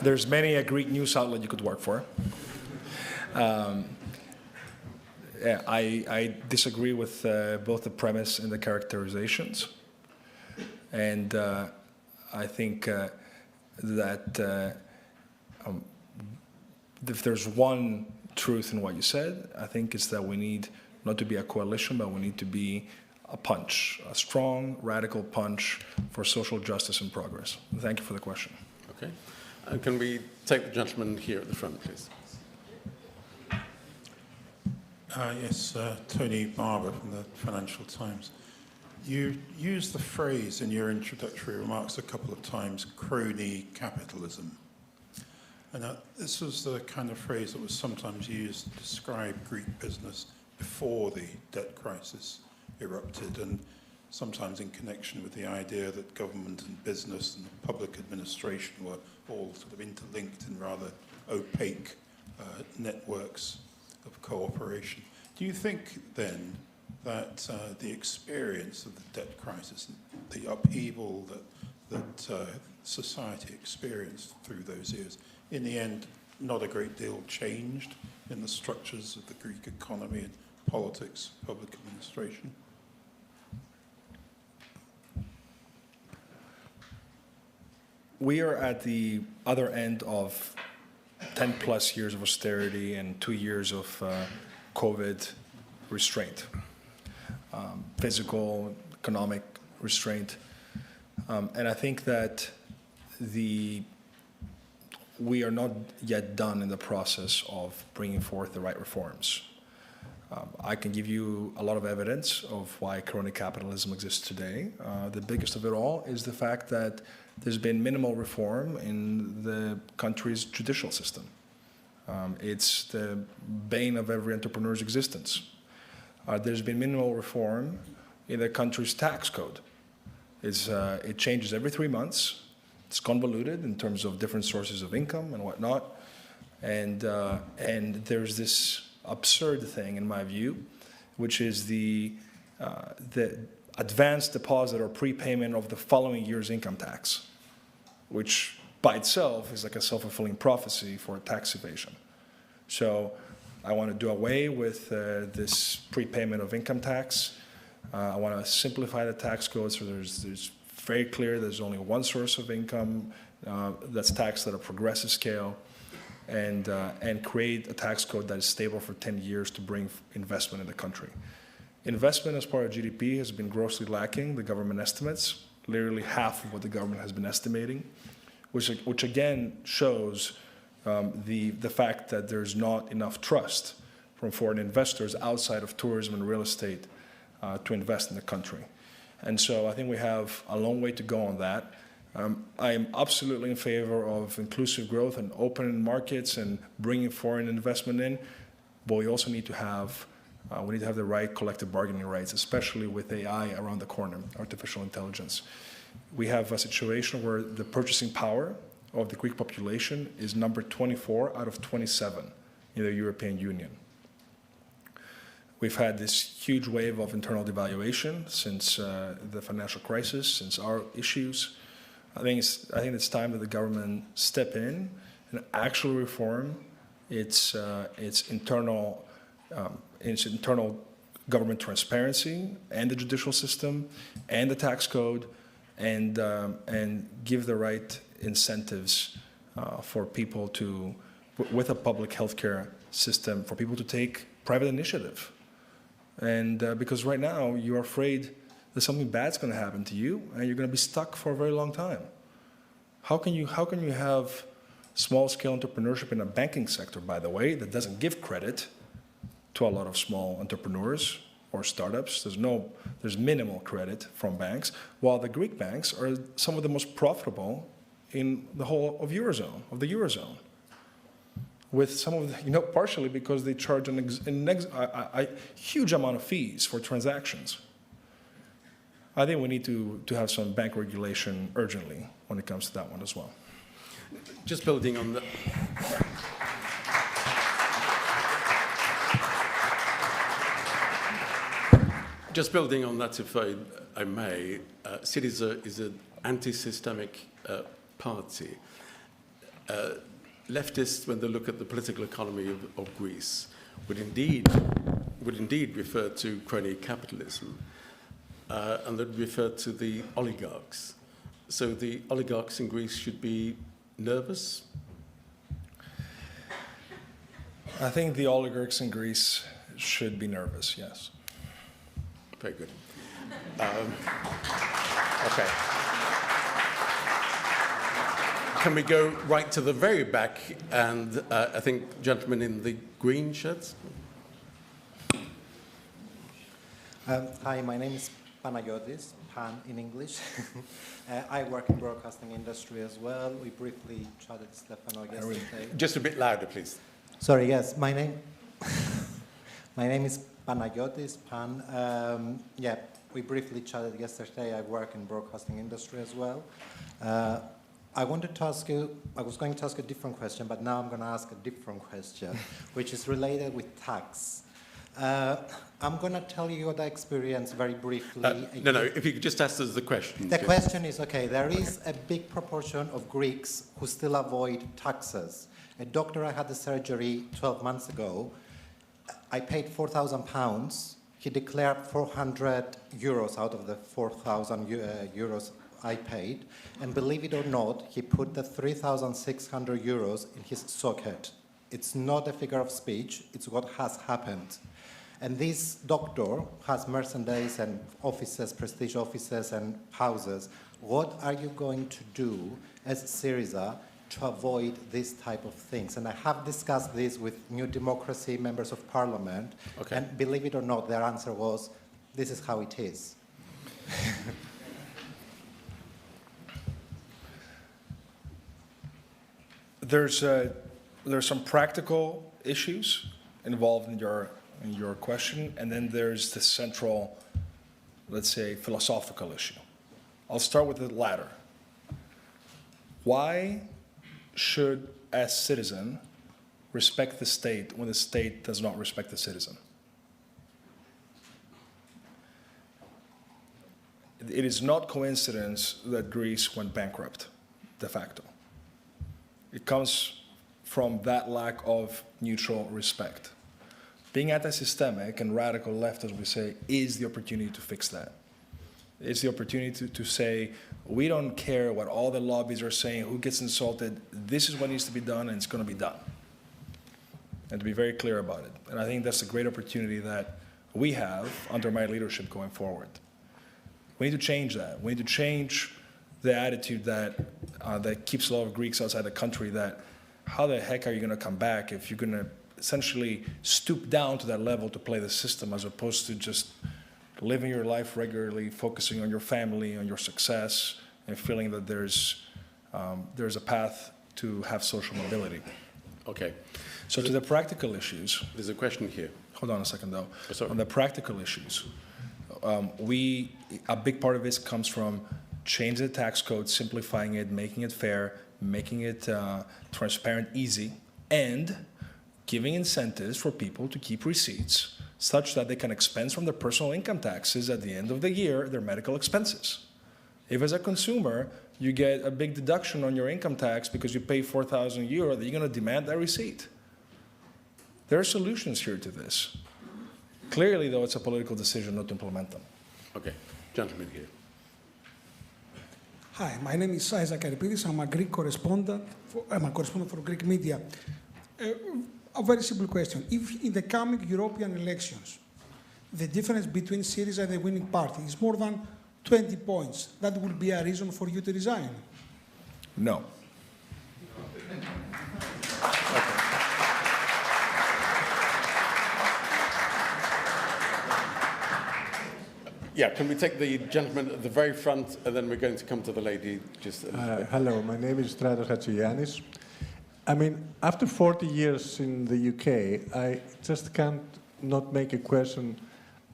There's many a Greek news outlet you could work for. I disagree with both the premise and the characterizations. And I think that if there's one truth in what you said, I think it's that we need not to be a coalition, but we need to be a punch, a strong, radical punch for social justice and progress. Thank you for the question. Okay. Can we take the gentleman here at the front, please? Yes, Tony Barber from the Financial Times. You used the phrase in your introductory remarks a couple of times, crony capitalism. And this was the kind of phrase that was sometimes used to describe Greek business before the debt crisis erupted, and sometimes in connection with the idea that government and business and public administration were all sort of interlinked in rather opaque networks of cooperation. Do you think then that the experience of the debt crisis, the upheaval that society experienced through those years, in the end, not a great deal changed in the structures of the Greek economy and politics, public administration? We are at the other end of 10 plus years of austerity and 2 years of COVID restraint, physical, economic restraint. And I think that we are not yet done in the process of bringing forth the right reforms. I can give you a lot of evidence of why crony capitalism exists today. The biggest of it all is the fact that there's been minimal reform in the country's judicial system. It's the bane of every entrepreneur's existence. There's been minimal reform in the country's tax code. It changes every 3 months. It's convoluted in terms of different sources of income and whatnot. And there's this absurd thing, in my view, which is the advanced deposit or prepayment of the following year's income tax, which by itself is like a self-fulfilling prophecy for tax evasion. So I want to do away with this prepayment of income tax. I want to simplify the tax code so there's very clear there's only one source of income that's taxed at a progressive scale, and create a tax code that is stable for 10 years to bring investment in the country. Investment as part of GDP has been grossly lacking, the government estimates, literally half of what the government has been estimating, which again shows the fact that there's not enough trust from foreign investors outside of tourism and real estate to invest in the country. And so I think we have a long way to go on that. I am absolutely in favor of inclusive growth and open markets and bringing foreign investment in, but we also need to have the right collective bargaining rights, especially with AI around the corner, artificial intelligence. We have a situation where the purchasing power of the Greek population is number 24 out of 27 in the European Union. We've had this huge wave of internal devaluation since the financial crisis, since our issues. I think it's time that the government step in and actually reform its internal its internal government transparency and the judicial system and the tax code, and give the right incentives for people to, with a public healthcare system, for people to take private initiative. And because right now you're afraid that something bad's going to happen to you and you're going to be stuck for a very long time. How can you have small-scale entrepreneurship in a banking sector, by the way, that doesn't give credit to a lot of small entrepreneurs or startups? There's minimal credit from banks, while the Greek banks are some of the most profitable in the whole of the Eurozone. With some of the, partially because they charge a huge amount of fees for transactions. I think we need to have some bank regulation urgently when it comes to that one as well. Just building on that. Just building on that, if I may, SYRIZA is an anti-systemic party. Leftists, when they look at the political economy of Greece, would indeed refer to crony capitalism, and they'd refer to the oligarchs. So the oligarchs in Greece should be nervous? I think the oligarchs in Greece should be nervous, yes. Very good. Okay. Can we go right to the very back? And I think gentlemen in the green shirts. Hi, my name is Panagiotis, Pan in English. I work in broadcasting industry as well. We briefly chatted Stefanos yesterday. Just a bit louder, please. Sorry, yes, my name is Panagiotis, Pan. We briefly chatted yesterday. I work in broadcasting industry as well. I was going to ask you a different question, but now I'm going to ask a different question, which is related with tax. I'm going to tell you what I experienced very briefly. No, if you could just ask us the question. The question is, okay, there is a big proportion of Greeks who still avoid taxes. A doctor, I had the surgery 12 months ago. I paid £4,000. He declared 400 euros out of the 4,000 euros I paid. And believe it or not, he put the 3,600 euros in his socket. It's not a figure of speech. It's what has happened. And this doctor has merchandise and offices, prestige offices and houses. What are you going to do as SYRIZA to avoid this type of things? And I have discussed this with New Democracy members of parliament. Okay. And believe it or not, their answer was, this is how it is. There's some practical issues involved in your question, and then there's the central, let's say, philosophical issue. I'll start with the latter. Why should a citizen respect the state when the state does not respect the citizen? It is not coincidence that Greece went bankrupt, de facto. It comes from that lack of mutual respect. Being anti-systemic and radical left, as we say, is the opportunity to fix that. It's the opportunity to say, we don't care what all the lobbies are saying, who gets insulted, this is what needs to be done, and it's going to be done. And to be very clear about it. And I think that's a great opportunity that we have under my leadership going forward. We need to change that. We need to change the attitude that keeps a lot of Greeks outside the country, that how the heck are you going to come back if you're going to essentially stoop down to that level to play the system, as opposed to just living your life regularly, focusing on your family, on your success, and feeling that there's a path to have social mobility. Okay. So to the practical issues. There's a question here. Hold on a second, though. Oh, sorry. On the practical issues, a big part of this comes from changing the tax code, simplifying it, making it fair, making it transparent, easy, and giving incentives for people to keep receipts such that they can expense from their personal income taxes at the end of the year their medical expenses. If as a consumer you get a big deduction on your income tax because you pay 4,000 euro, then you're going to demand that receipt. There are solutions here to this. Clearly, though, it's a political decision not to implement them. Okay, gentleman here. Hi, my name is Isaac Aripidis. I'm a Greek correspondent. I'm a correspondent for Greek media. A very simple question. If in the coming European elections, the difference between SYRIZA and the winning party is more than 20 points, that will be a reason for you to resign? No. Yeah, can we take the gentleman at the very front, and then we're going to come to the lady just... Hello, my name is Stefanos Kasselakis. I mean, after 40 years in the UK, I just can't not make a question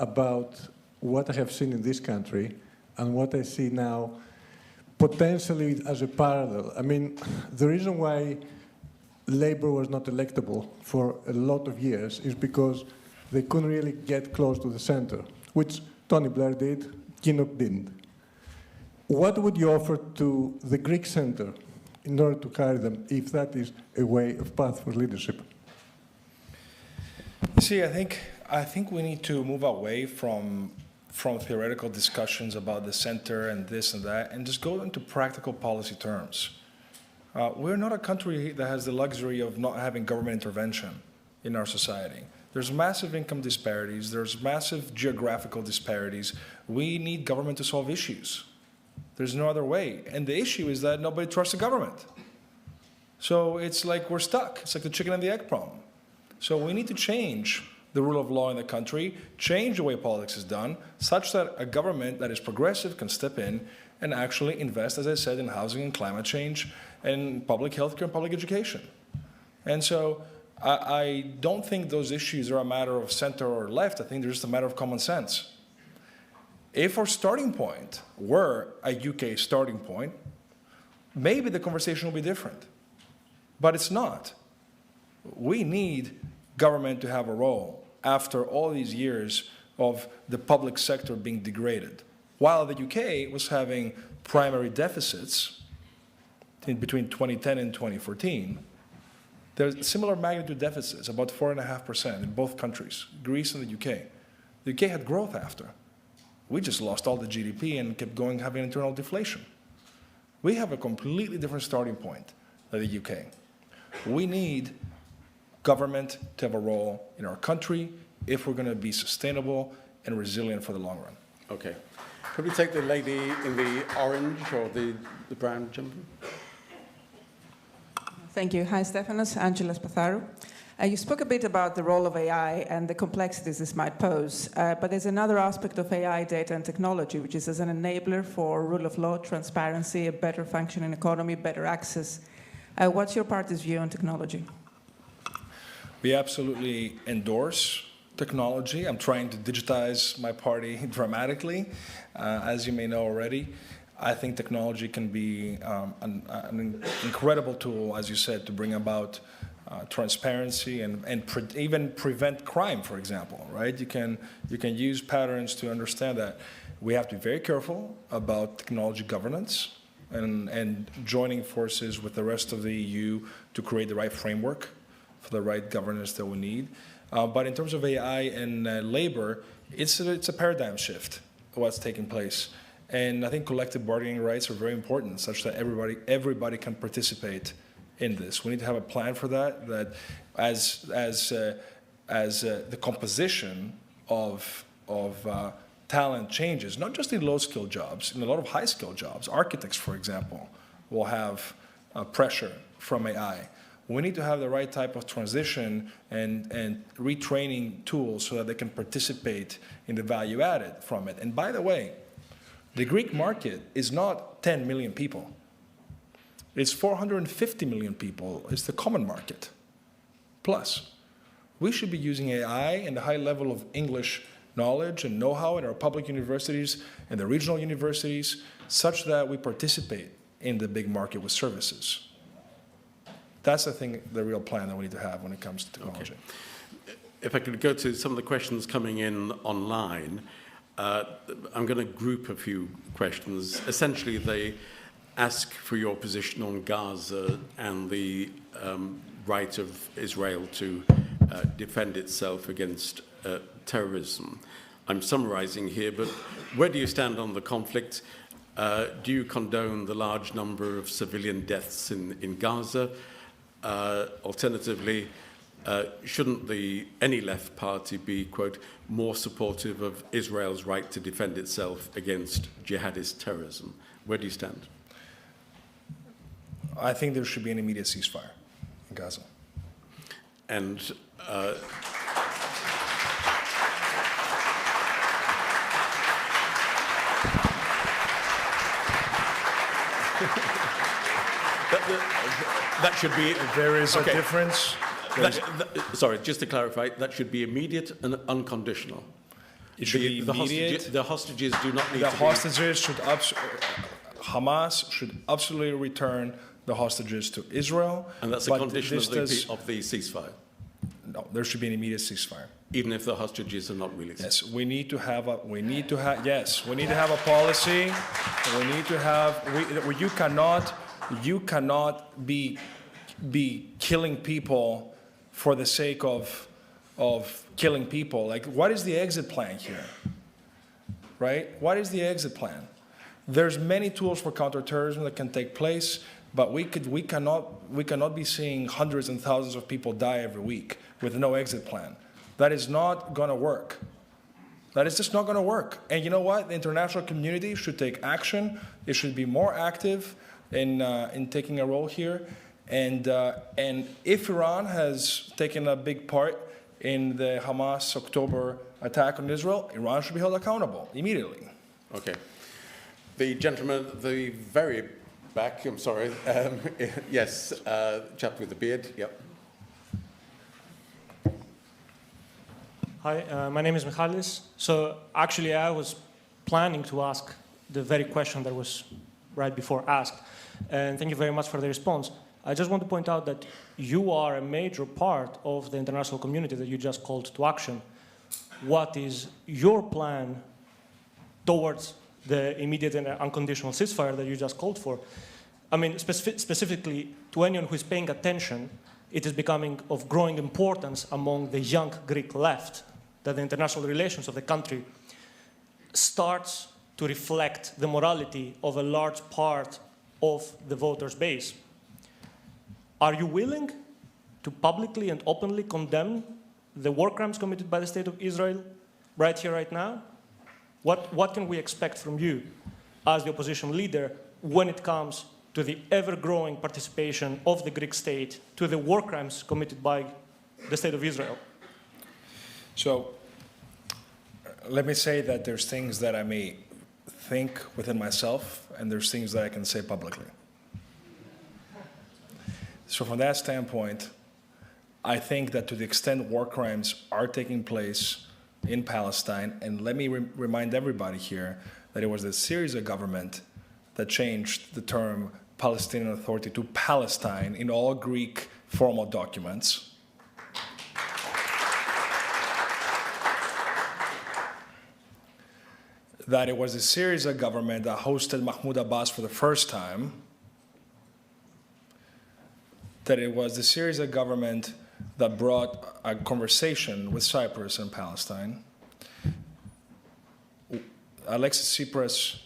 about what I have seen in this country and what I see now potentially as a parallel. I mean, the reason why Labour was not electable for a lot of years is because they couldn't really get close to the centre, which Tony Blair did, Kinnock didn't. What would you offer to the Greek centre in order to carry them, if that is a way of path for leadership? See, I think we need to move away from theoretical discussions about the center and this and that, and just go into practical policy terms. We're not a country that has the luxury of not having government intervention in our society. There's massive income disparities. There's massive geographical disparities. We need government to solve issues. There's no other way. And the issue is that nobody trusts the government. So it's like we're stuck. It's like the chicken and the egg problem. So we need to change the rule of law in the country, change the way politics is done, such that a government that is progressive can step in and actually invest, as I said, in housing and climate change and public health care and public education. And so I don't think those issues are a matter of center or left. I think they're just a matter of common sense. If our starting point were a UK starting point, maybe the conversation will be different. But it's not. We need government to have a role after all these years of the public sector being degraded. While the UK was having primary deficits in between 2010 and 2014, there's similar magnitude deficits, about 4.5% in both countries, Greece and the UK. The UK had growth after. We just lost all the GDP and kept going having internal deflation. We have a completely different starting point than the UK. We need government to have a role in our country if we're going to be sustainable and resilient for the long run. Okay. Could we take the lady in the orange or the brown gentleman? Thank you. Hi, Stefanos. Angela Spatharu. You spoke a bit about the role of AI and the complexities this might pose, but there's another aspect of AI, data and technology, which is as an enabler for rule of law, transparency, a better functioning economy, better access. What's your party's view on technology? We absolutely endorse technology. I'm trying to digitize my party dramatically, as you may know already. I think technology can be an incredible tool, as you said, to bring about transparency and even prevent crime, for example, right? You can use patterns to understand that we have to be very careful about technology governance and joining forces with the rest of the EU to create the right framework for the right governance that we need. But in terms of AI and labor, it's a paradigm shift of what's taking place. And I think collective bargaining rights are very important, such that everybody can participate in this. We need to have a plan for that. That as the composition of talent changes, not just in low-skilled jobs, in a lot of high-skilled jobs. Architects, for example, will have pressure from AI. We need to have the right type of transition and retraining tools so that they can participate in the value added from it. And by the way, the Greek market is not 10 million people. It's 450 million people. It's the common market. Plus, we should be using AI and the high level of English knowledge and know-how in our public universities and the regional universities such that we participate in the big market with services. That's, I think, the real plan that we need to have when it comes to technology. Okay. If I could go to some of the questions coming in online, I'm going to group a few questions. Essentially, they ask for your position on Gaza and the right of Israel to defend itself against terrorism. I'm summarizing here, but where do you stand on the conflict? Do you condone the large number of civilian deaths in Gaza? Alternatively, shouldn't any left party be, quote, more supportive of Israel's right to defend itself against jihadist terrorism? Where do you stand? I think there should be an immediate ceasefire in Gaza. And that should be... There is a difference. Sorry, just to clarify, that should be immediate and unconditional. It should be immediate. The hostages do not need the to hostages should Hamas should absolutely return the hostages to Israel. And that's a condition of the ceasefire? No, there should be an immediate ceasefire. Even if the hostages are not released? Yes, we need to have a policy. We need to have, you cannot be killing people for the sake of killing people. Like, what is the exit plan here? Right? What is the exit plan? There's many tools for counterterrorism that can take place, but we cannot be seeing hundreds and thousands of people die every week with no exit plan. That is not going to work. That is just not going to work. And you know what? The international community should take action. It should be more active in taking a role here. And if Iran has taken a big part in the Hamas October attack on Israel, Iran should be held accountable immediately. Okay. The gentleman at the very back, I'm sorry. Yes, chap with the beard. Yep. Hi, my name is Michalis. So actually I was planning to ask the very question that was right before asked. And thank you very much for the response. I just want to point out that you are a major part of the international community that you just called to action. What is your plan towards the immediate and unconditional ceasefire that you just called for? I mean, specifically to anyone who is paying attention, it is becoming of growing importance among the young Greek left that the international relations of the country starts to reflect the morality of a large part of the voters' base. Are you willing to publicly and openly condemn the war crimes committed by the State of Israel right here, right now? What can we expect from you as the opposition leader when it comes to the ever-growing participation of the Greek state to the war crimes committed by the State of Israel? So let me say that there's things that I may think within myself, and there's things that I can say publicly. So from that standpoint, I think that to the extent war crimes are taking place in Palestine, and let me remind everybody here that it was the SYRIZA government that changed the term Palestinian Authority to Palestine in all Greek formal documents. That it was the SYRIZA government that hosted Mahmoud Abbas for the first time. That it was the SYRIZA government that brought a conversation with Cyprus and Palestine. Alexis Tsipras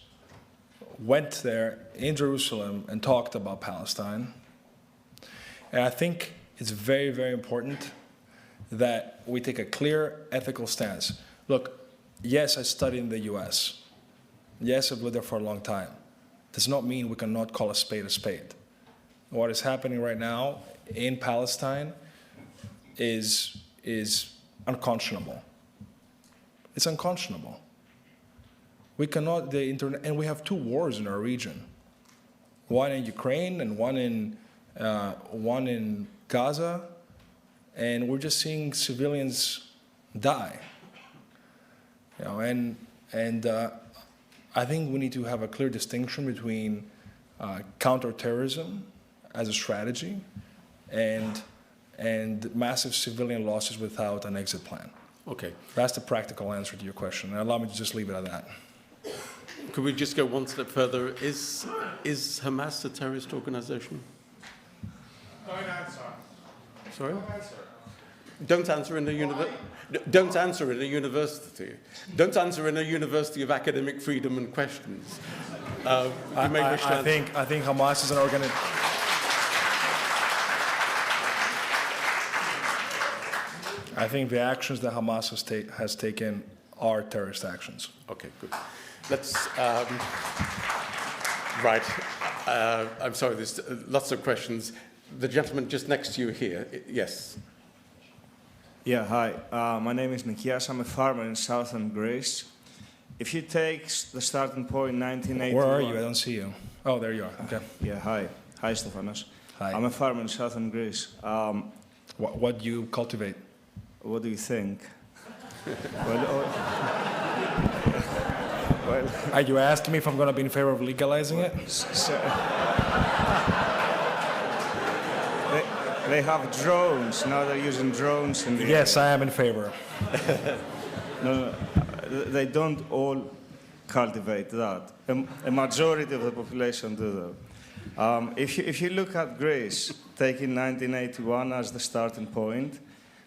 went there in Jerusalem and talked about Palestine. And I think it's very, very important that we take a clear ethical stance. Look, yes, I studied in the US. Yes, I've lived there for a long time. Does not mean we cannot call a spade a spade. What is happening right now in Palestine is unconscionable. It's unconscionable. We cannot, and we have two wars in our region. One in Ukraine and one in Gaza, and we're just seeing civilians die. You know, and I think we need to have a clear distinction between counterterrorism as a strategy and massive civilian losses without an exit plan. Okay. That's the practical answer to your question. And allow me to just leave it at that. Could we just go one step further? Is Hamas a terrorist organization? No answer. Sorry? No answer. Don't answer in a Don't answer in a university. Don't answer in a university of academic freedom and questions. You may wish to answer. I think Hamas is an organization. I think the actions that Hamas has taken are terrorist actions. Okay, good. Let's. Right. I'm sorry. There's lots of questions. The gentleman just next to you here. Yes. Yeah, hi. My name is Nikias. I'm a farmer in southern Greece. If you take the starting point 1981... Where are you? I don't see you. Oh, there you are. Okay. Yeah, hi. Hi, Stefanos. Hi. I'm a farmer in southern Greece. What do you cultivate? What do you think? Are you asking me if I'm going to be in favor of legalizing it? They have drones. Now they're using drones. Yes, I am in favor. No, they don't all cultivate that. A majority of the population do that. If you look at Greece, taking 1981 as the starting point,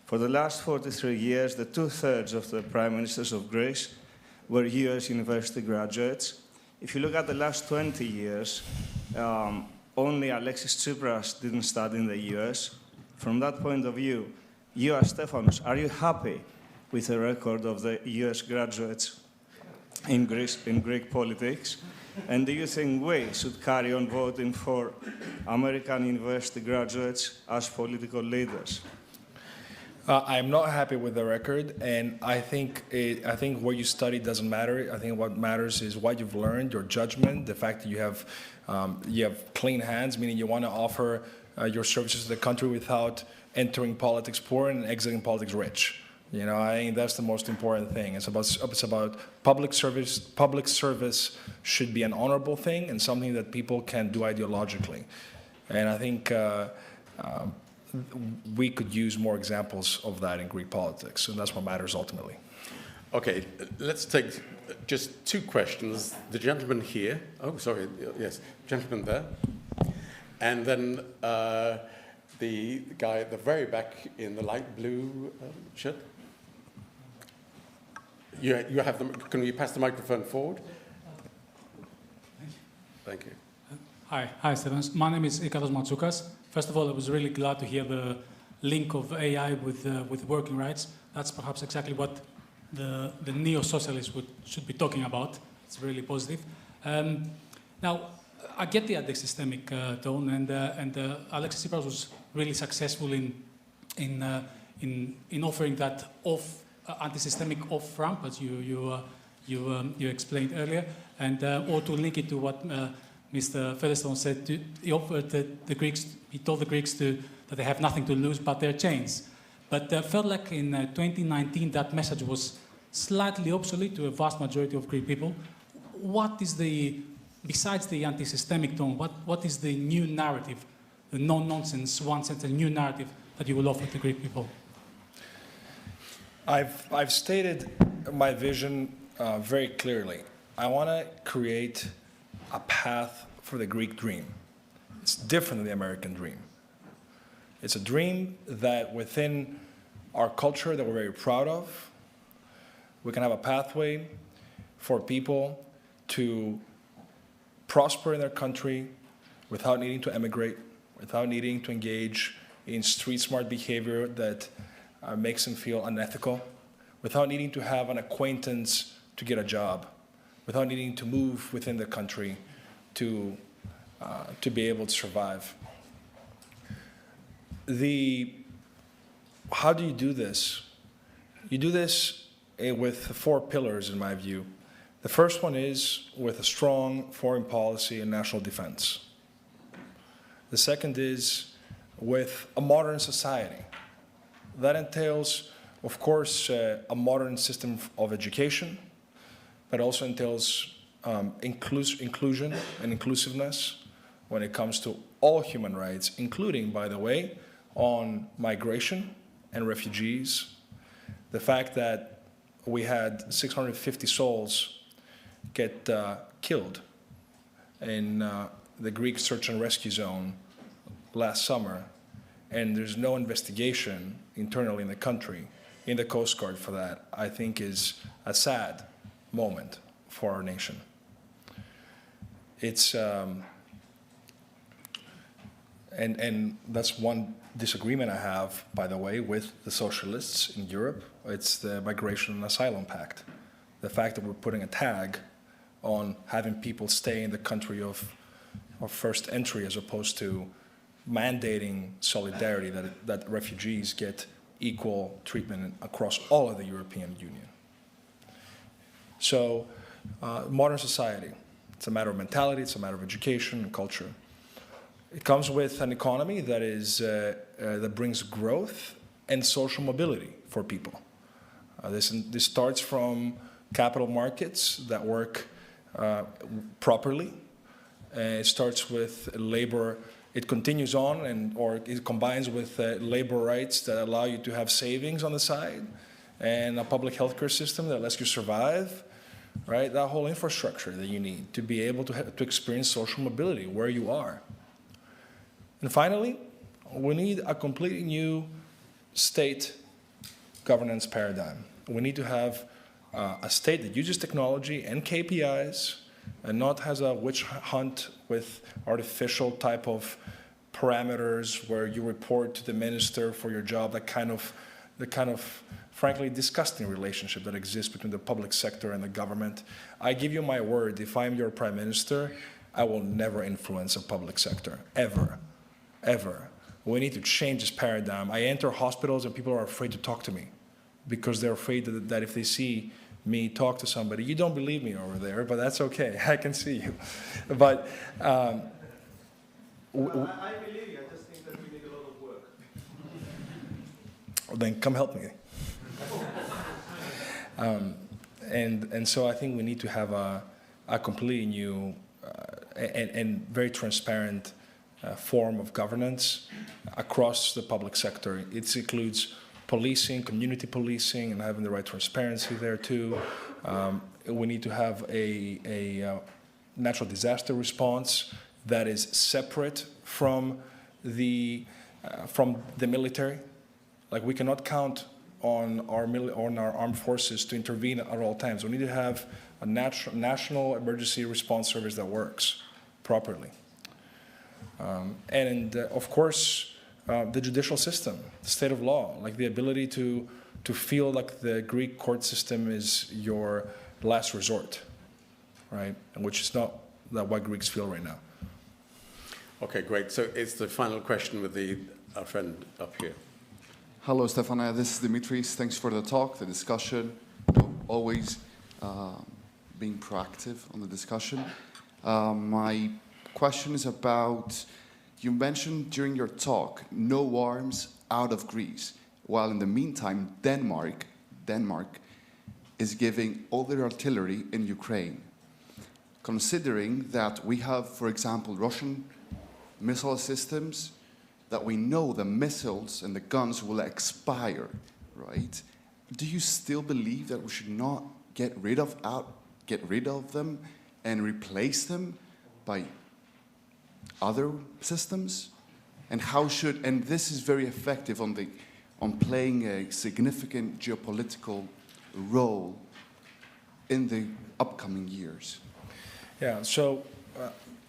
for the last 43 years, the 2/3 of the prime ministers of Greece were US university graduates. If you look at the last 20 years, only Alexis Tsipras didn't study in the US. From that point of view, you as Stefanos, are you happy with the record of the US graduates in Greece, in Greek politics? And do you think we should carry on voting for American university graduates as political leaders? I'm not happy with the record, and I think what you study doesn't matter. I think what matters is what you've learned, your judgment, the fact that you have clean hands, meaning you want to offer your services to the country without entering politics poor and exiting politics rich. You know, I think that's the most important thing. It's about public service. Public service should be an honorable thing and something that people can do ideologically. And I think we could use more examples of that in Greek politics, and that's what matters ultimately. Okay, let's take just two questions. The gentleman here. Oh, sorry. Yes, gentleman there. And then the guy at the very back in the light blue shirt. You have them. Can you pass the microphone forward? Thank you. Hi, Stefanos. My name is Ikaros Matsoukas. First of all, I was really glad to hear the link of AI with working rights. That's perhaps exactly what the neo-socialists should be talking about. It's really positive. Now, I get the anti-systemic tone, and Alexis Tsipras was really successful in offering that anti-systemic off-ramp, as you explained earlier, and or to link it to what Mr. Featherstone said. He offered the Greeks. He told the Greeks that they have nothing to lose but their chains. But felt like in 2019 that message was slightly obsolete to a vast majority of Greek people. What is besides the anti-systemic tone, what is the new narrative, the no-nonsense, one-sentence new narrative that you will offer to Greek people? I've stated my vision very clearly. I want to create a path for the Greek dream. It's different than the American dream. It's a dream that within our culture that we're very proud of, we can have a pathway for people to prosper in their country without needing to emigrate, without needing to engage in street-smart behavior that makes them feel unethical, without needing to have an acquaintance to get a job, without needing to move within the country to be able to survive. How do you do this? You do this with 4 pillars, in my view. The first one is with a strong foreign policy and national defense. The second is with a modern society. That entails, of course, a modern system of education, but also entails inclusion and inclusiveness when it comes to all human rights, including, by the way, on migration and refugees. The fact that we had 650 souls get killed in the Greek search and rescue zone last summer and there's no investigation internally in the country, in the Coast Guard for that, I think is a sad moment for our nation. It's, and that's one disagreement I have, by the way, with the socialists in Europe. It's the Migration and Asylum Pact. The fact that we're putting a tag on having people stay in the country of first entry as opposed to mandating solidarity, that refugees get equal treatment across all of the European Union. So, modern society, it's a matter of mentality, it's a matter of education and culture. It comes with an economy that is that brings growth and social mobility for people. This starts from capital markets that work properly. It starts with labor. It continues on, or it combines with labor rights that allow you to have savings on the side, and a public healthcare system that lets you survive. Right, that whole infrastructure that you need to be able to experience social mobility where you are. And finally, we need a completely new state governance paradigm. We need to have a state that uses technology and KPIs and not has a witch hunt with artificial type of parameters where you report to the minister for your job, the kind of frankly disgusting relationship that exists between the public sector and the government. I give you my word, if I'm your prime minister, I will never influence a public sector, ever, ever. We need to change this paradigm. I enter hospitals and people are afraid to talk to me because they're afraid that if they see me talk to somebody, you don't believe me over there, but that's okay, I can see you. But I believe you, I just think that we need a lot of work. Well, then come help me. And so I think we need to have a completely new and very transparent form of governance across the public sector. It includes policing, community policing, and having the right transparency there too. We need to have a natural disaster response that is separate from the military. Like, we cannot count on our armed forces to intervene at all times. We need to have a national emergency response service that works properly. And of course, the judicial system, the state of law, like the ability to feel like the Greek court system is your last resort, right? And which is not what Greeks feel right now. Okay, great. So it's the final question with our friend up here. Hello, Stefano. This is Dimitris. Thanks for the talk, the discussion. Always being proactive on the discussion. My question is about, you mentioned during your talk, no arms out of Greece, while in the meantime, Denmark is giving all their artillery in Ukraine. Considering that we have, for example, Russian missile systems, that we know the missiles and the guns will expire, right? Do you still believe that we should not get rid of them and replace them by other systems? And and this is very effective on playing a significant geopolitical role in the upcoming years. Yeah, so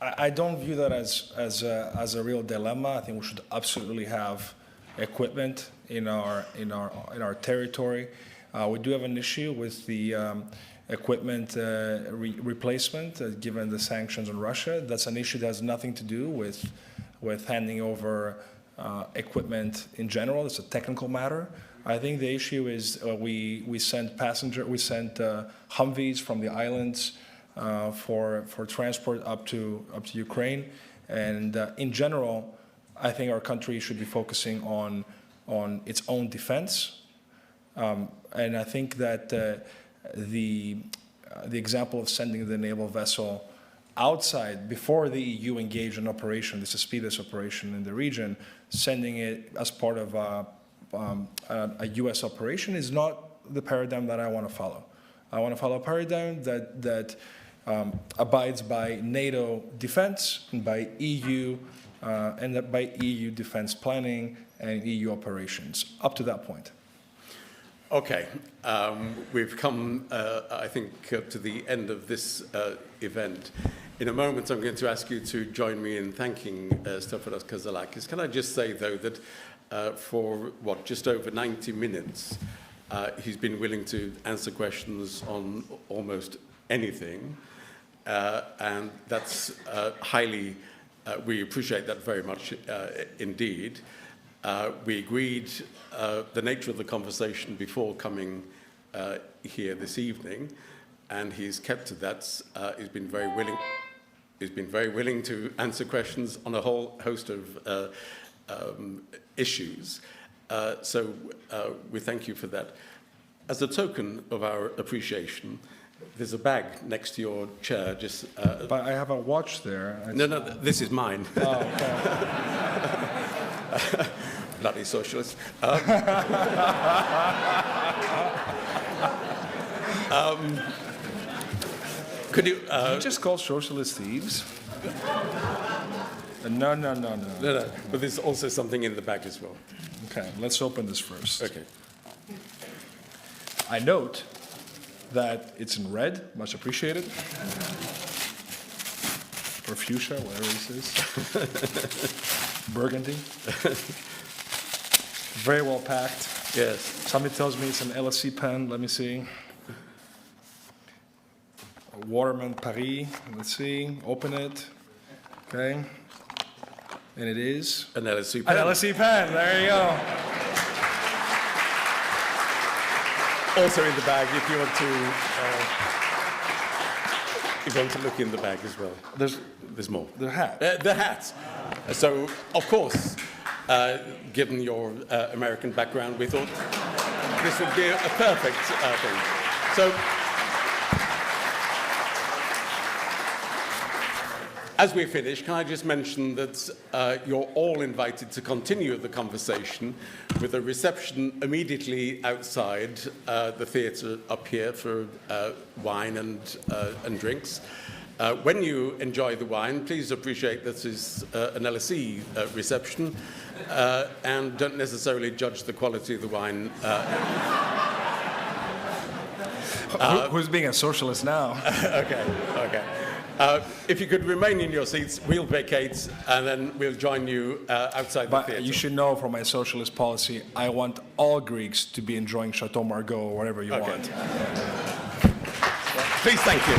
I don't view that as a real dilemma. I think we should absolutely have equipment in our territory. We do have an issue with the equipment replacement, given the sanctions on Russia. That's an issue that has nothing to do with handing over equipment in general. It's a technical matter. I think the issue is we sent Humvees from the islands for transport up to Ukraine, and in general, I think our country should be focusing on its own defense, and I think that the example of sending the naval vessel outside before the EU engaged in operation, this Aspides operation in the region, sending it as part of a U.S. operation is not the paradigm that I want to follow. I want to follow a paradigm that abides by NATO defense and by EU defense planning and EU operations, up to that point. Okay, we've come, I think, to the end of this event. In a moment, I'm going to ask you to join me in thanking Stefanos Kasselakis. Can I just say, though, that for, just over 90 minutes, he's been willing to answer questions on almost anything, and that's highly, we appreciate that very much indeed. We agreed the nature of the conversation before coming here this evening, and he's kept to that. He's been very willing to answer questions on a whole host of issues. So we thank you for that. As a token of our appreciation, there's a bag next to your chair. Just. But I have a watch there. No, this is mine. Oh, okay. Bloody socialist. Could you just call socialist thieves? No. No, but there's also something in the bag as well. Okay, let's open this first. Okay. I note that it's in red, much appreciated. Or fuchsia, whatever this is. Burgundy. Very well packed. Yes. Somebody tells me it's an LSE pen. Let me see. A Waterman Paris. Let's see. Open it. Okay. And it is an LSE pen. An LSE pen. There you go. Also in the bag, if you want to look in the bag as well. There's more. The hat. The hat. So, of course, given your American background, we thought this would be a perfect thing. So, as we finish, can I just mention that you're all invited to continue the conversation with a reception immediately outside the theatre up here for wine and drinks. When you enjoy the wine, please appreciate this is an LSE reception and don't necessarily judge the quality of the wine. Who's being a socialist now? Okay. If you could remain in your seats, we'll vacate, and then we'll join you outside the theatre. But you should know from my socialist policy, I want all Greeks to be enjoying Chateau Margaux or whatever you want. Please, thank you.